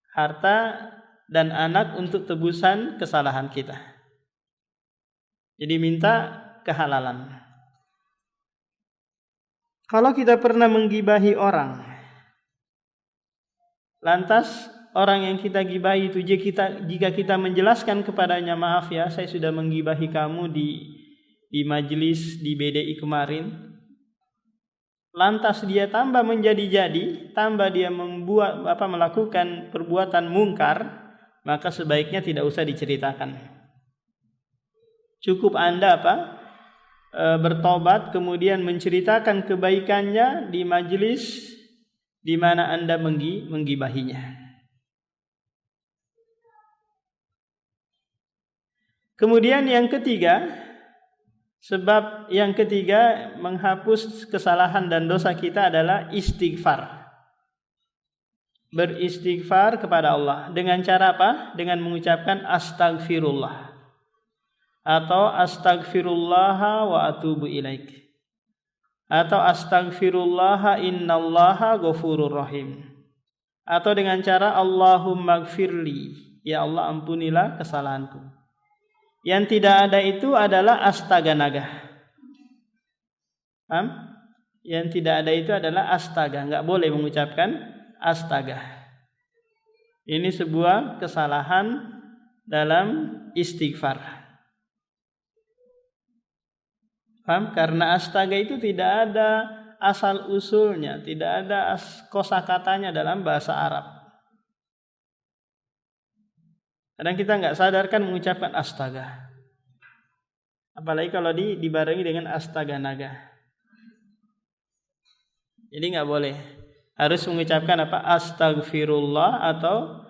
harta dan anak untuk tebusan kesalahan kita. Jadi minta kehalalan. Kalau kita pernah menggibahi orang, lantas orang yang kita gibahi itu jika kita menjelaskan kepadanya, maaf ya, saya sudah menggibahi kamu di majelis di BDI kemarin, lantas dia tambah menjadi-jadi, tambah dia melakukan perbuatan mungkar, maka sebaiknya tidak usah diceritakan. Cukup Anda bertobat, kemudian menceritakan kebaikannya di majelis di mana Anda menggibahinya. Kemudian yang ketiga, sebab yang ketiga menghapus kesalahan dan dosa kita adalah istighfar. Beristighfar kepada Allah. Dengan cara apa? Dengan mengucapkan astagfirullah atau astagfirullah wa atubu ilaik, atau astagfirullah innallaha ghafurur rahim, atau dengan cara Allahumma gfirli, ya Allah ampunilah kesalahanku. Yang tidak ada itu adalah astaga naga. Yang tidak ada itu adalah astaga, enggak boleh mengucapkan astaga. Ini sebuah kesalahan dalam istighfar. Karena astaga itu tidak ada asal usulnya, tidak ada kosakatanya dalam bahasa Arab. Kadang kita nggak sadarkan mengucapkan astaga. Apalagi kalau dibarengi dengan astaga naga. Jadi nggak boleh. Harus mengucapkan apa? Astagfirullah atau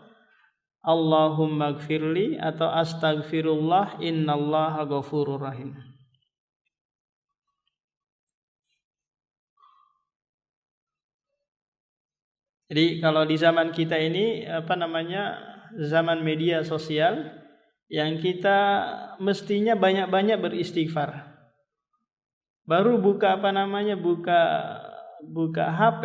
Allahumma gfirli atau astagfirullah innallaha ghafurur rahim. Jadi kalau di zaman kita ini zaman media sosial, yang kita mestinya banyak-banyak beristighfar. Baru buka buka HP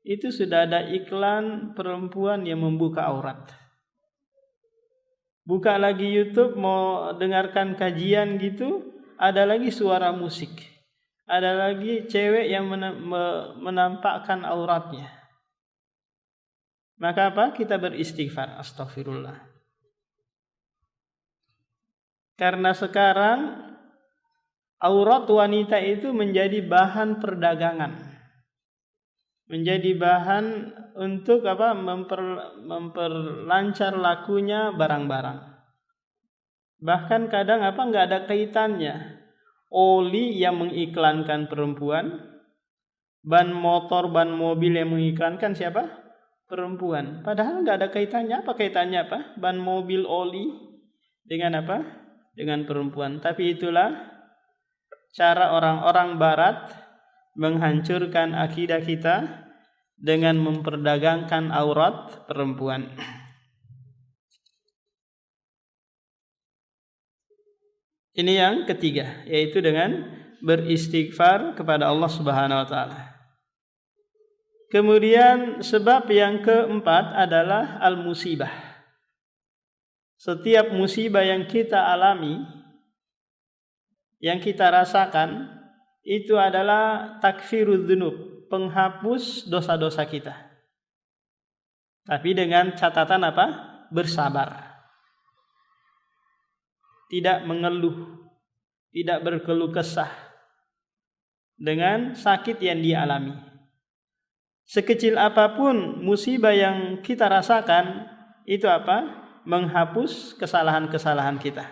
itu sudah ada iklan perempuan yang membuka aurat. Buka lagi YouTube mau dengarkan kajian gitu, ada lagi suara musik. Ada lagi cewek yang menampakkan auratnya. Maka apa? Kita beristighfar, astagfirullah. Karena sekarang aurat wanita itu menjadi bahan perdagangan. Menjadi bahan untuk memperlancar lakunya barang-barang. Bahkan kadang enggak ada kaitannya. Oli yang mengiklankan perempuan, ban motor, ban mobil yang mengiklankan siapa? Perempuan. Padahal enggak ada kaitannya. Apa kaitannya apa? Ban mobil oli dengan apa? Dengan perempuan. Tapi itulah cara orang-orang barat menghancurkan akidah kita dengan memperdagangkan aurat perempuan. Ini yang ketiga, yaitu dengan beristighfar kepada Allah Subhanahu wa taala. Kemudian sebab yang keempat adalah al-musibah. Setiap musibah yang kita alami, yang kita rasakan, itu adalah takfirudz dzunub, penghapus dosa-dosa kita. Tapi dengan catatan apa? Bersabar. Tidak mengeluh, tidak berkeluh kesah dengan sakit yang dia alami. Sekecil apapun musibah yang kita rasakan, itu apa? Menghapus kesalahan-kesalahan kita.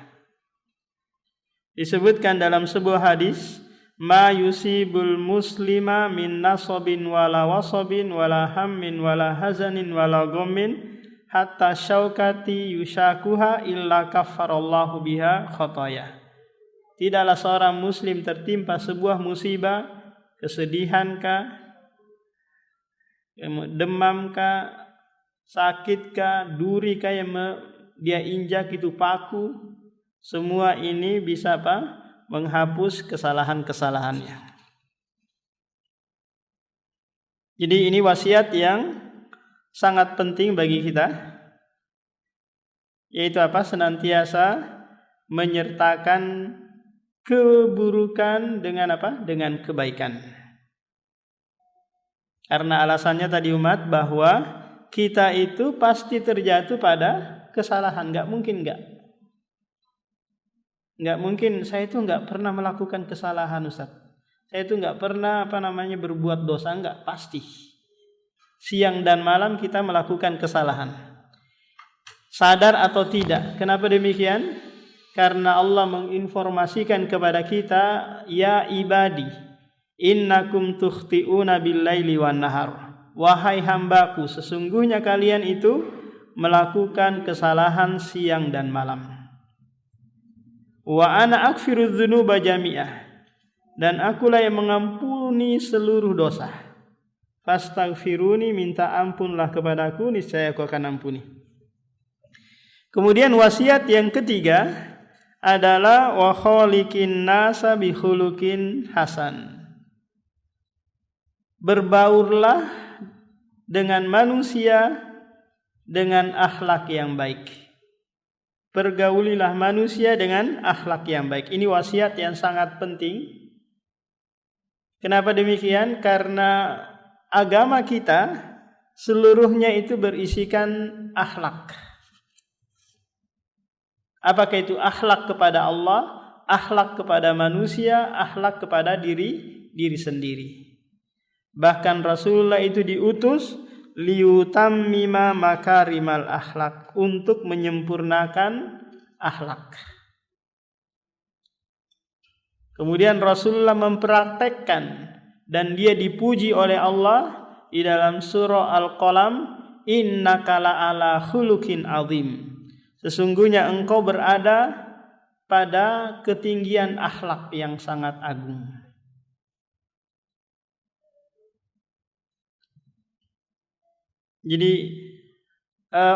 Disebutkan dalam sebuah hadis, ma yusibul muslima min nasabin wala wasabin wala hammin wala hazanin wala ghammin hatta syaukati yushakuha illa kaffarallahu biha khataya. Tidaklah seorang muslim tertimpa sebuah musibah, kesedihankah, demamkah, sakitkah, durikah yang dia injak itu paku, semua ini bisa apa? Menghapus kesalahan-kesalahannya. Jadi ini wasiat yang sangat penting bagi kita, yaitu apa? Senantiasa menyertakan keburukan dengan apa? Dengan kebaikan. Karena alasannya tadi umat bahwa kita itu pasti terjatuh pada kesalahan, enggak mungkin enggak. Enggak mungkin saya itu enggak pernah melakukan kesalahan, Ustaz. Saya itu enggak pernah berbuat dosa, enggak, pasti. Siang dan malam kita melakukan kesalahan. Sadar atau tidak. Kenapa demikian? Karena Allah menginformasikan kepada kita, ya ibadi, innakum tukhti'una bil-laili wan nahar. Wahai hambaku, sesungguhnya kalian itu melakukan kesalahan siang dan malam. Wa ana aghfirudz dzunuba jami'ah. Dan akulah yang mengampuni seluruh dosa. Fastaghfiruni, minta ampunlah kepadaku, niscaya aku akan ampuni. Kemudian wasiat yang ketiga adalah wa khaliqin nasa bi khuluqin hasan. Berbaurlah dengan manusia dengan akhlak yang baik. Pergaulilah manusia dengan akhlak yang baik. Ini wasiat yang sangat penting. Kenapa demikian? Karena agama kita seluruhnya itu berisikan akhlak. Apakah itu akhlak kepada Allah, akhlak kepada manusia, akhlak kepada diri sendiri. Bahkan Rasulullah itu diutus liyutammima makarimal akhlak, untuk menyempurnakan akhlak. Kemudian Rasulullah mempraktekkan dan dia dipuji oleh Allah di dalam surah Al-Qalam, innaka la'ala khuluqin azim. Sesungguhnya engkau berada pada ketinggian akhlak yang sangat agung. Jadi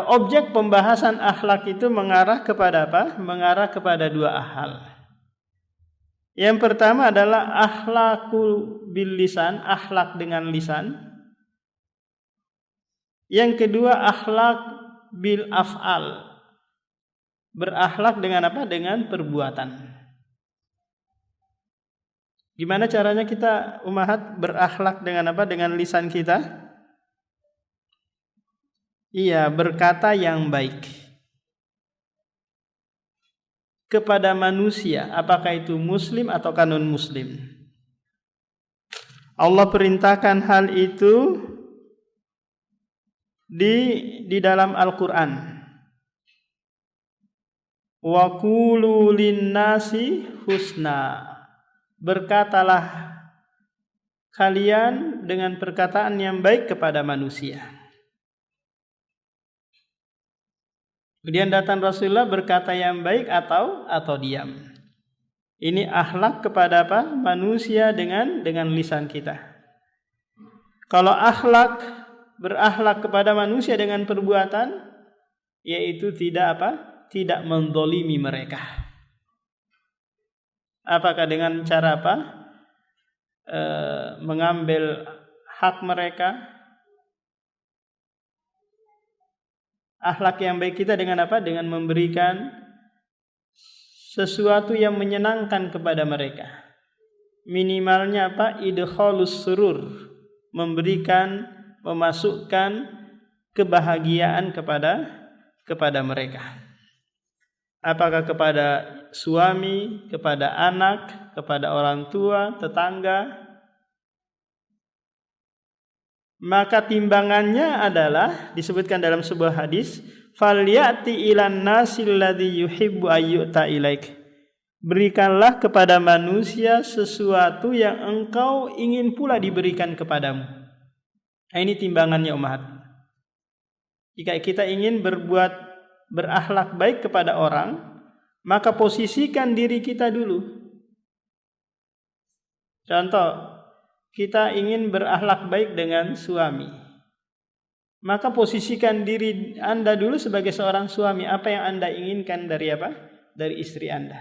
objek pembahasan akhlak itu mengarah kepada apa? Mengarah kepada dua hal. Yang pertama adalah akhlakul bil lisan, akhlak dengan lisan. Yang kedua akhlak bil af'al, berakhlak dengan apa? Dengan perbuatan. Gimana caranya kita umahat berakhlak dengan apa? Dengan lisan kita? Iya, berkata yang baik kepada manusia, apakah itu muslim atau non muslim. Allah perintahkan hal itu di dalam Al-Qur'an. Wa qulu linnasi husna. Berkatalah kalian dengan perkataan yang baik kepada manusia. Kemudian datang Rasulullah berkata yang baik atau diam. Ini akhlak kepada apa? Manusia dengan lisan kita. Kalau berakhlak kepada manusia dengan perbuatan, yaitu tidak apa? Tidak mendolimi mereka. Apakah dengan cara apa? Mengambil hak mereka. Akhlak yang baik kita dengan apa? Dengan memberikan sesuatu yang menyenangkan kepada mereka. Minimalnya apa? Idkhalus surur, memasukkan kebahagiaan kepada mereka. Apakah kepada suami, kepada anak, kepada orang tua, tetangga. Maka timbangannya adalah disebutkan dalam sebuah hadis, falyati ilan nasil ladzi yuhibbu ayyuta ilaik. Berikanlah kepada manusia sesuatu yang engkau ingin pula diberikan kepadamu. Nah, ini timbangannya umat. Jika kita ingin berakhlak baik kepada orang, maka posisikan diri kita dulu. Contoh, kita ingin berakhlak baik dengan suami, maka posisikan diri Anda dulu sebagai seorang suami. Apa yang Anda inginkan dari apa? Dari istri Anda.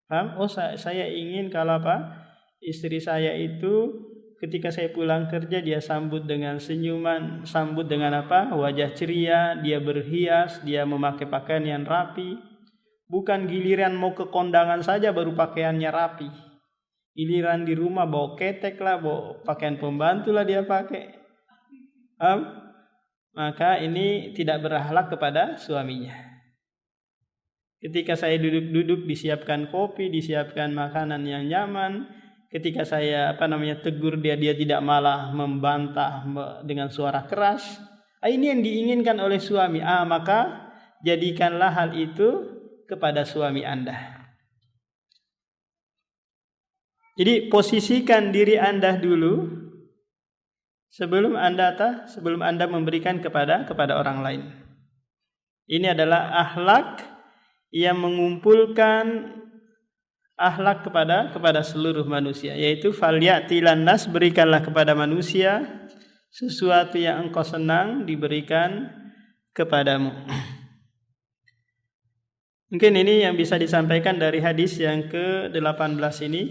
Paham? Oh, saya ingin kalau apa? Istri saya itu ketika saya pulang kerja dia sambut dengan senyuman, sambut dengan apa? Wajah ceria, dia berhias, dia memakai pakaian yang rapi. Bukan giliran mau ke kondangan saja baru pakaiannya rapi. Giliran di rumah bawa ketek lah, bawa pakaian pembantu lah dia pakai. Maka ini tidak berakhlak kepada suaminya. Ketika saya duduk-duduk disiapkan kopi, disiapkan makanan yang nyaman. Ketika saya tegur dia tidak malah membantah dengan suara keras. Ini yang diinginkan oleh suami. Maka jadikanlah hal itu kepada suami Anda. Jadi posisikan diri Anda dulu sebelum Anda memberikan kepada orang lain. Ini adalah akhlak yang mengumpulkan akhlak kepada seluruh manusia, yaitu falyatilan nas, berikanlah kepada manusia sesuatu yang engkau senang diberikan kepadamu. Mungkin ini yang bisa disampaikan dari hadis yang ke-18 ini.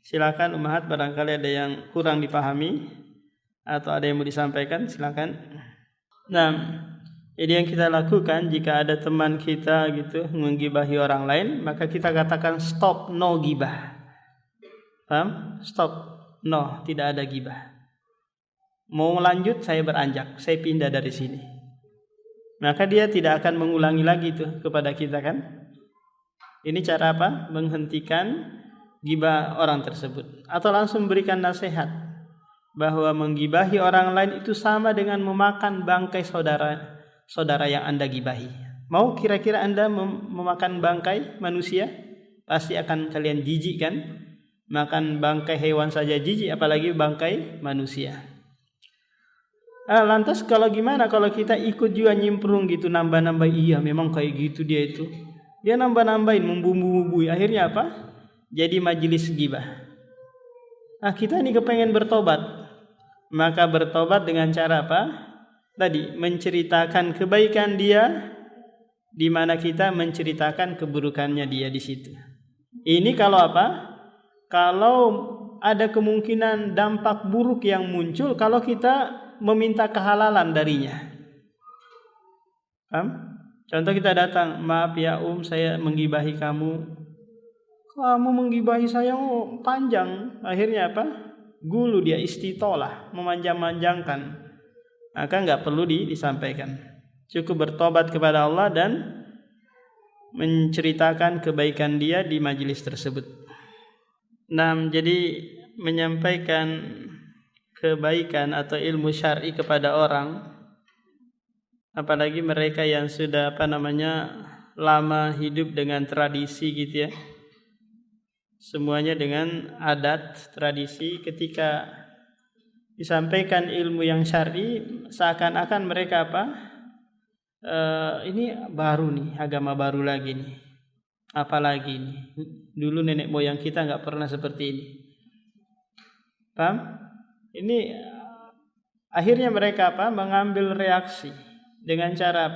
Silakan umahat, barangkali ada yang kurang dipahami atau ada yang mau disampaikan, silakan. Nah, jadi yang kita lakukan jika ada teman kita gitu menggibahi orang lain, maka kita katakan stop, no gibah. Paham? Stop, no, tidak ada gibah. Mau lanjut saya beranjak, saya pindah dari sini. Maka dia tidak akan mengulangi lagi itu kepada kita kan? Ini cara apa? Menghentikan gibah orang tersebut, atau langsung memberikan nasihat bahwa menggibahi orang lain itu sama dengan memakan bangkai saudara yang Anda gibahi. Mau kira-kira Anda memakan bangkai manusia? Pasti akan kalian jijik kan? Makan bangkai hewan saja jijik, apalagi bangkai manusia. Lantas kalau gimana kalau kita ikut juga nyimprung gitu, nambah-nambah, iya memang kayak gitu dia itu. Dia nambah-nambahin, membumbu-bumbui, akhirnya apa? Jadi majelis gibah. Kita ini kepengen bertobat. Maka bertobat dengan cara apa? Tadi menceritakan kebaikan dia, di mana kita menceritakan keburukannya dia di situ. Ini kalau apa? Kalau ada kemungkinan dampak buruk yang muncul kalau kita meminta kehalalan darinya. Paham? Contoh kita datang, maaf ya saya menggibahi kamu. Kamu menggibahi saya panjang. Akhirnya apa? Gulu dia, istitolah, memanjang-manjangkan. Maka enggak perlu disampaikan. Cukup bertobat kepada Allah dan menceritakan kebaikan dia di majelis tersebut. Jadi menyampaikan kebaikan atau ilmu syar'i kepada orang, apalagi mereka yang sudah lama hidup dengan tradisi gitu ya, semuanya dengan adat tradisi, ketika disampaikan ilmu yang syar'i seakan-akan mereka ini baru nih, agama baru lagi nih, apalagi nih, dulu nenek moyang kita nggak pernah seperti ini. Paham? Ini akhirnya mereka mengambil reaksi dengan cara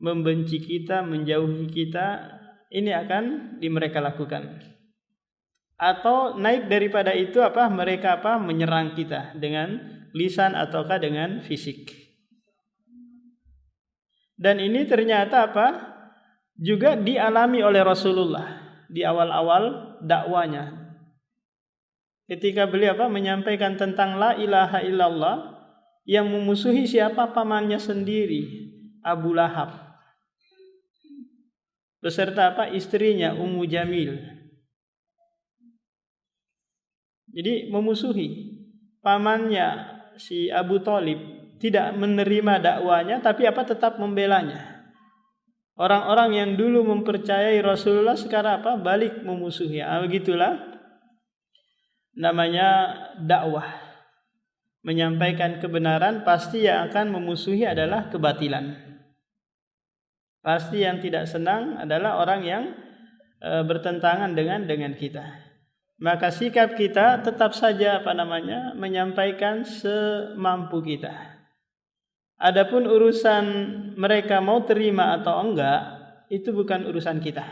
membenci kita, menjauhi kita. Ini akan mereka lakukan. Atau naik daripada itu mereka menyerang kita dengan lisan ataukah dengan fisik. Dan ini ternyata juga dialami oleh Rasulullah di awal-awal dakwanya. Ketika beliau menyampaikan tentang la ilaha illallah, yang memusuhi siapa? Pamannya sendiri, Abu Lahab. Beserta istrinya Ummu Jamil. Jadi memusuhi pamannya si Abu Thalib, tidak menerima dakwanya, tapi tetap membelanya. Orang-orang yang dulu mempercayai Rasulullah sekarang balik memusuhi. Begitulah namanya dakwah. Menyampaikan kebenaran, pasti yang akan memusuhi adalah kebatilan. Pasti yang tidak senang adalah orang yang bertentangan dengan kita. Maka sikap kita tetap saja menyampaikan semampu kita. Adapun urusan mereka mau terima atau enggak, itu bukan urusan kita.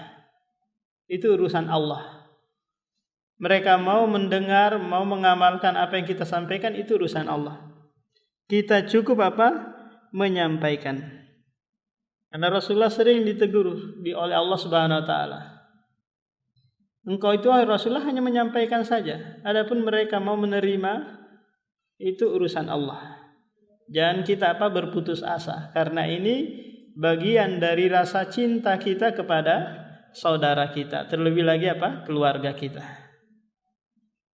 Itu urusan Allah. Mereka mau mendengar, mau mengamalkan apa yang kita sampaikan, itu urusan Allah. Kita cukup menyampaikan. Karena Rasulullah sering ditegur oleh Allah Subhanahu wa taala. Engkau itu Rasulullah hanya menyampaikan saja. Adapun mereka mau menerima, itu urusan Allah. Jangan kita berputus asa, karena ini bagian dari rasa cinta kita kepada saudara kita, terlebih lagi keluarga kita.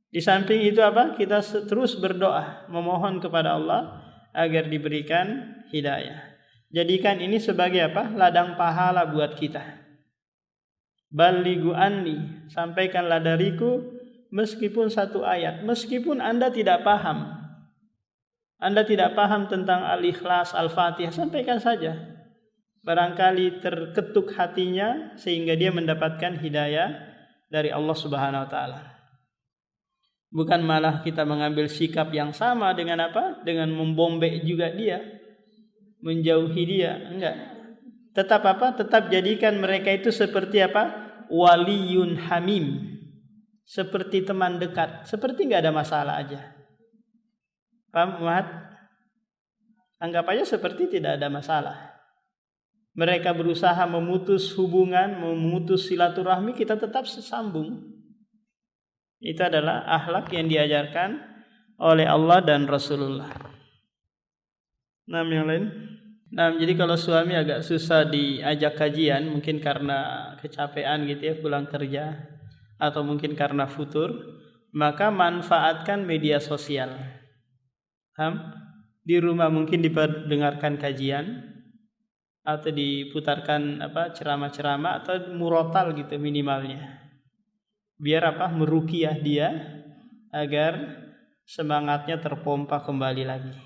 Di samping itu kita terus berdoa, memohon kepada Allah agar diberikan hidayah. Jadikan ini sebagai ladang pahala buat kita. Balighu anni, sampaikanlah dariku meskipun satu ayat, meskipun Anda tidak paham. Anda tidak paham tentang Al-Ikhlas, Al-Fatihah, sampaikan saja. Barangkali terketuk hatinya sehingga dia mendapatkan hidayah dari Allah Subhanahu wa taala. Bukan malah kita mengambil sikap yang sama dengan dengan membombek juga dia, menjauhi dia, enggak. Tetap tetap jadikan mereka itu seperti waliyun hamim, seperti teman dekat, seperti enggak ada masalah aja. Paham, Muhammad? Anggap aja seperti tidak ada masalah. Mereka berusaha memutus hubungan, memutus silaturahmi, kita tetap sambung. Itu adalah akhlak yang diajarkan oleh Allah dan Rasulullah. Yang lain. Jadi kalau suami agak susah diajak kajian, mungkin karena kecapean gitu ya, pulang kerja, atau mungkin karena futur, maka manfaatkan media sosial. Di rumah mungkin didengarkan kajian atau diputarkan ceramah-ceramah atau murotal gitu minimalnya. Biar meruqyah dia agar semangatnya terpompa kembali lagi.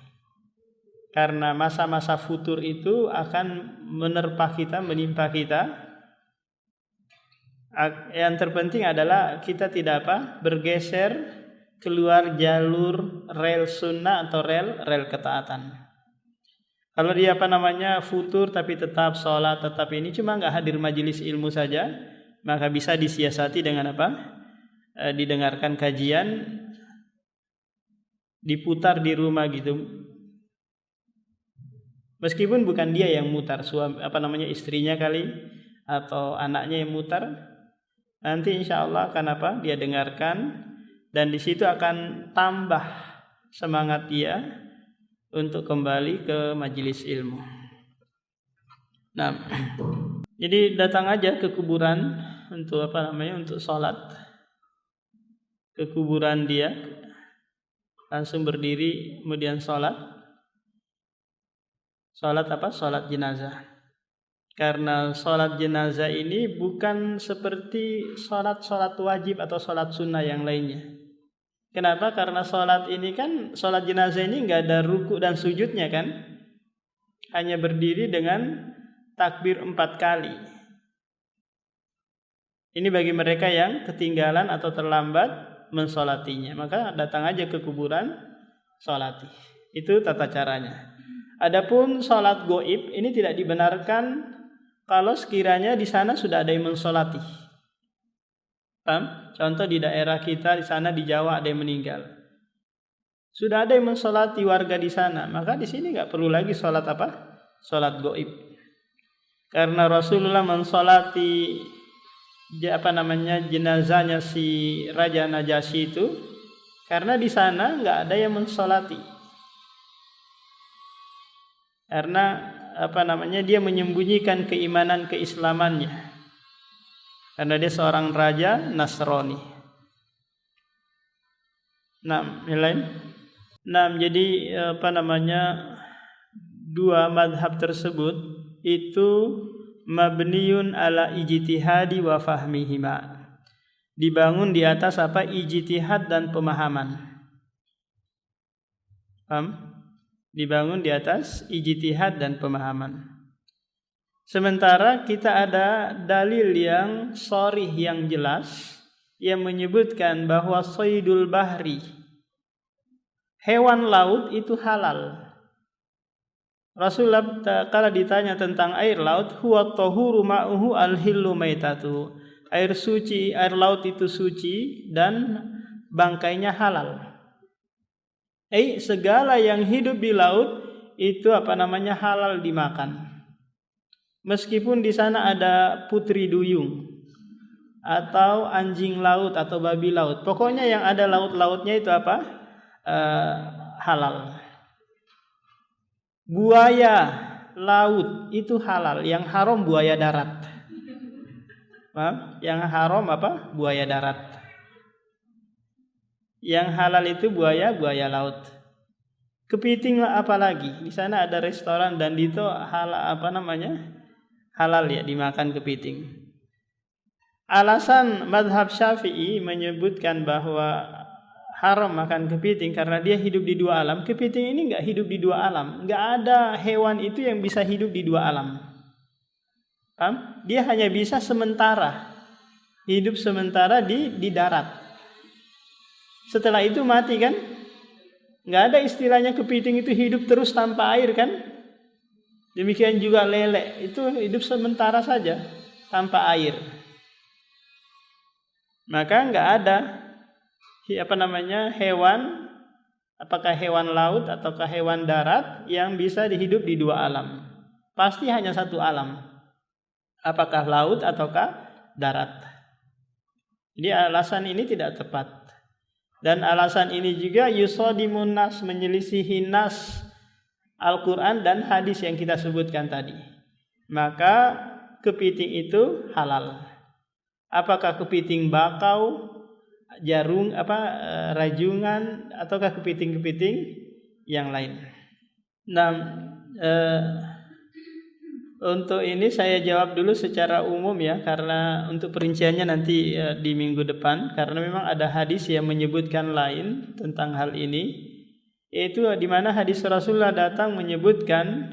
Karena masa-masa futur itu akan menerpa kita, menimpa kita. Yang terpenting adalah kita tidak bergeser keluar jalur rel sunnah atau rel ketaatan. Kalau dia futur tapi tetap sholat, tetap ini cuma nggak hadir majelis ilmu saja, maka bisa disiasati dengan didengarkan kajian, diputar di rumah gitu. Meskipun bukan dia yang mutar, istrinya kali atau anaknya yang mutar. Nanti insya Allah akan dia dengarkan, dan di situ akan tambah semangat dia untuk kembali ke majelis ilmu. Nah, jadi datang aja ke kuburan untuk untuk sholat. Ke kuburan dia, langsung berdiri kemudian sholat. Sholat jenazah. Karena sholat jenazah ini bukan seperti sholat wajib atau sholat sunnah yang lainnya. Kenapa? Karena sholat jenazah ini nggak ada ruku dan sujudnya kan? Hanya berdiri dengan takbir 4 kali. Ini bagi mereka yang ketinggalan atau terlambat mensolatinya. Maka datang aja ke kuburan, sholati. Itu tata caranya. Adapun sholat goib ini tidak dibenarkan kalau sekiranya di sana sudah ada yang mensolati. Paham? Contoh di daerah kita di sana di Jawa ada yang meninggal. Sudah ada yang mensolati warga di sana, maka di sini nggak perlu lagi sholat sholat goib. Karena Rasulullah mensolati jenazahnya si Raja Najasyi itu, karena di sana nggak ada yang mensolati. Karena dia menyembunyikan keislamannya. Karena dia seorang raja Nasrani. Jadi dua madhab tersebut itu mabniun ala ijtihadi wa fahmihima. Dibangun di atas ijtihad dan pemahaman. Paham? Dibangun di atas ijtihad dan pemahaman. Sementara kita ada dalil yang sharih yang jelas yang menyebutkan bahwa saydul bahri, hewan laut itu halal. Rasulullah kala ditanya tentang air laut, huwa tahuru ma'uhu al-hillu maitatu. Air laut itu suci dan bangkainya halal. Segala yang hidup di laut itu halal dimakan. Meskipun di sana ada putri duyung atau anjing laut atau babi laut. Pokoknya yang ada laut-lautnya itu halal. Buaya laut itu halal, yang haram buaya darat. Yang haram buaya darat. Yang halal itu buaya laut. Kepiting apalagi. Di sana ada restoran dan itu halal ya dimakan kepiting. Alasan madhab Syafi'i menyebutkan bahwa haram makan kepiting karena dia hidup di dua alam. Kepiting ini enggak hidup di dua alam. Enggak ada hewan itu yang bisa hidup di dua alam. Paham? Dia hanya bisa sementara. Hidup sementara di darat. Setelah itu mati kan? Nggak ada istilahnya kepiting itu hidup terus tanpa air kan? Demikian juga lele itu hidup sementara saja tanpa air. Maka nggak ada hewan, apakah hewan laut ataukah hewan darat yang bisa hidup di dua alam. Pasti hanya satu alam. Apakah laut ataukah darat. Jadi alasan ini tidak tepat. Dan alasan ini juga yusadimun nas, menyelisihi nas Al-Quran dan hadis yang kita sebutkan tadi. Maka kepiting itu halal. Apakah kepiting bakau, rajungan, ataukah kepiting-kepiting yang lain? Nah, untuk ini saya jawab dulu secara umum ya, karena untuk perinciannya nanti di minggu depan, karena memang ada hadis yang menyebutkan lain tentang hal ini, yaitu di mana hadis Rasulullah datang menyebutkan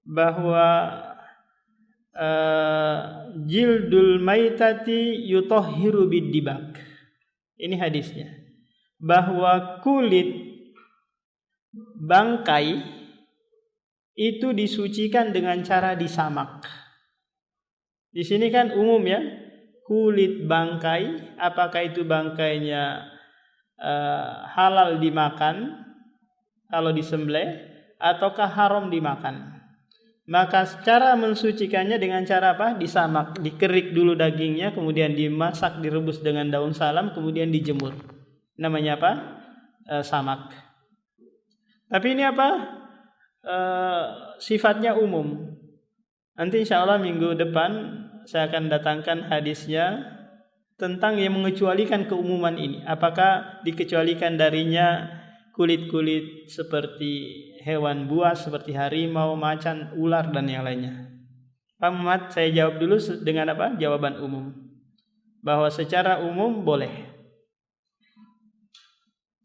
bahwa jildul maitati yutahhiru biddibak. Ini hadisnya, bahwa kulit bangkai itu disucikan dengan cara disamak. Di sini kan umum ya, kulit bangkai, apakah itu bangkainya halal dimakan kalau disembelih ataukah haram dimakan. Maka cara mensucikannya dengan cara apa? Disamak, dikerik dulu dagingnya, kemudian dimasak, direbus dengan daun salam, kemudian dijemur. Namanya apa? Samak. Tapi ini apa? Sifatnya umum. Nanti insya Allah minggu depan saya akan datangkan hadisnya tentang yang mengecualikan keumuman ini. Apakah dikecualikan darinya kulit-kulit seperti hewan buas, seperti harimau, macan, ular, dan yang lainnya. Pak Muhammad, saya jawab dulu dengan apa? Jawaban umum. Bahwa secara umum boleh.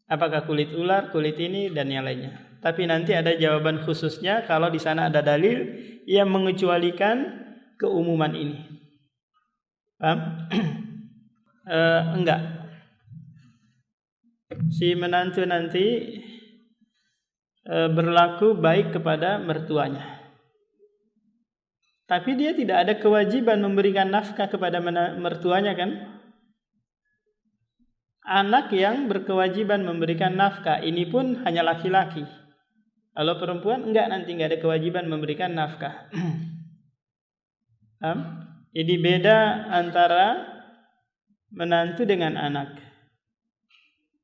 Apakah kulit ular, kulit ini, dan yang lainnya. Tapi nanti ada jawaban khususnya kalau di sana ada dalil yang mengecualikan keumuman ini. Paham? Enggak. Si menantu nanti berlaku baik kepada mertuanya. Tapi dia tidak ada kewajiban memberikan nafkah kepada mertuanya kan? Anak yang berkewajiban memberikan nafkah, ini pun hanya laki-laki. Kalau perempuan enggak, nanti enggak ada kewajiban memberikan nafkah. Jadi beda antara menantu dengan anak.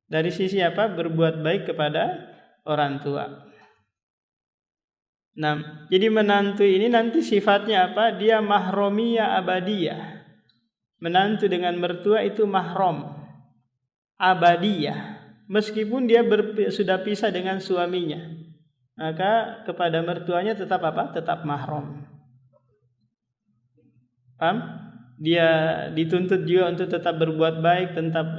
Dari sisi apa? Berbuat baik kepada orang tua. Nah, jadi menantu ini nanti sifatnya apa? Dia mahromiyah abadiyah. Menantu dengan mertua itu mahram abadiyah. Meskipun dia sudah pisah dengan suaminya, maka kepada mertuanya tetap apa? Tetap mahram. Paham? Dia dituntut juga untuk tetap berbuat baik,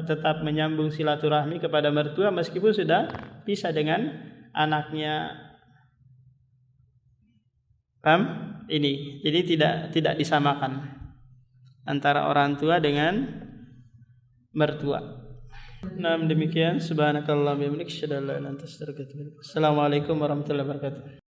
tetap menyambung silaturahmi kepada mertua meskipun sudah pisah dengan anaknya. Paham? Ini. Jadi tidak disamakan antara orang tua dengan mertua. Nah, demikian. Subhanakallahumma wa bihamdika asyhadu an la ilaha illa anta astaghfiruka wa atubu ilaik. Assalamualaikum warahmatullahi wabarakatuh.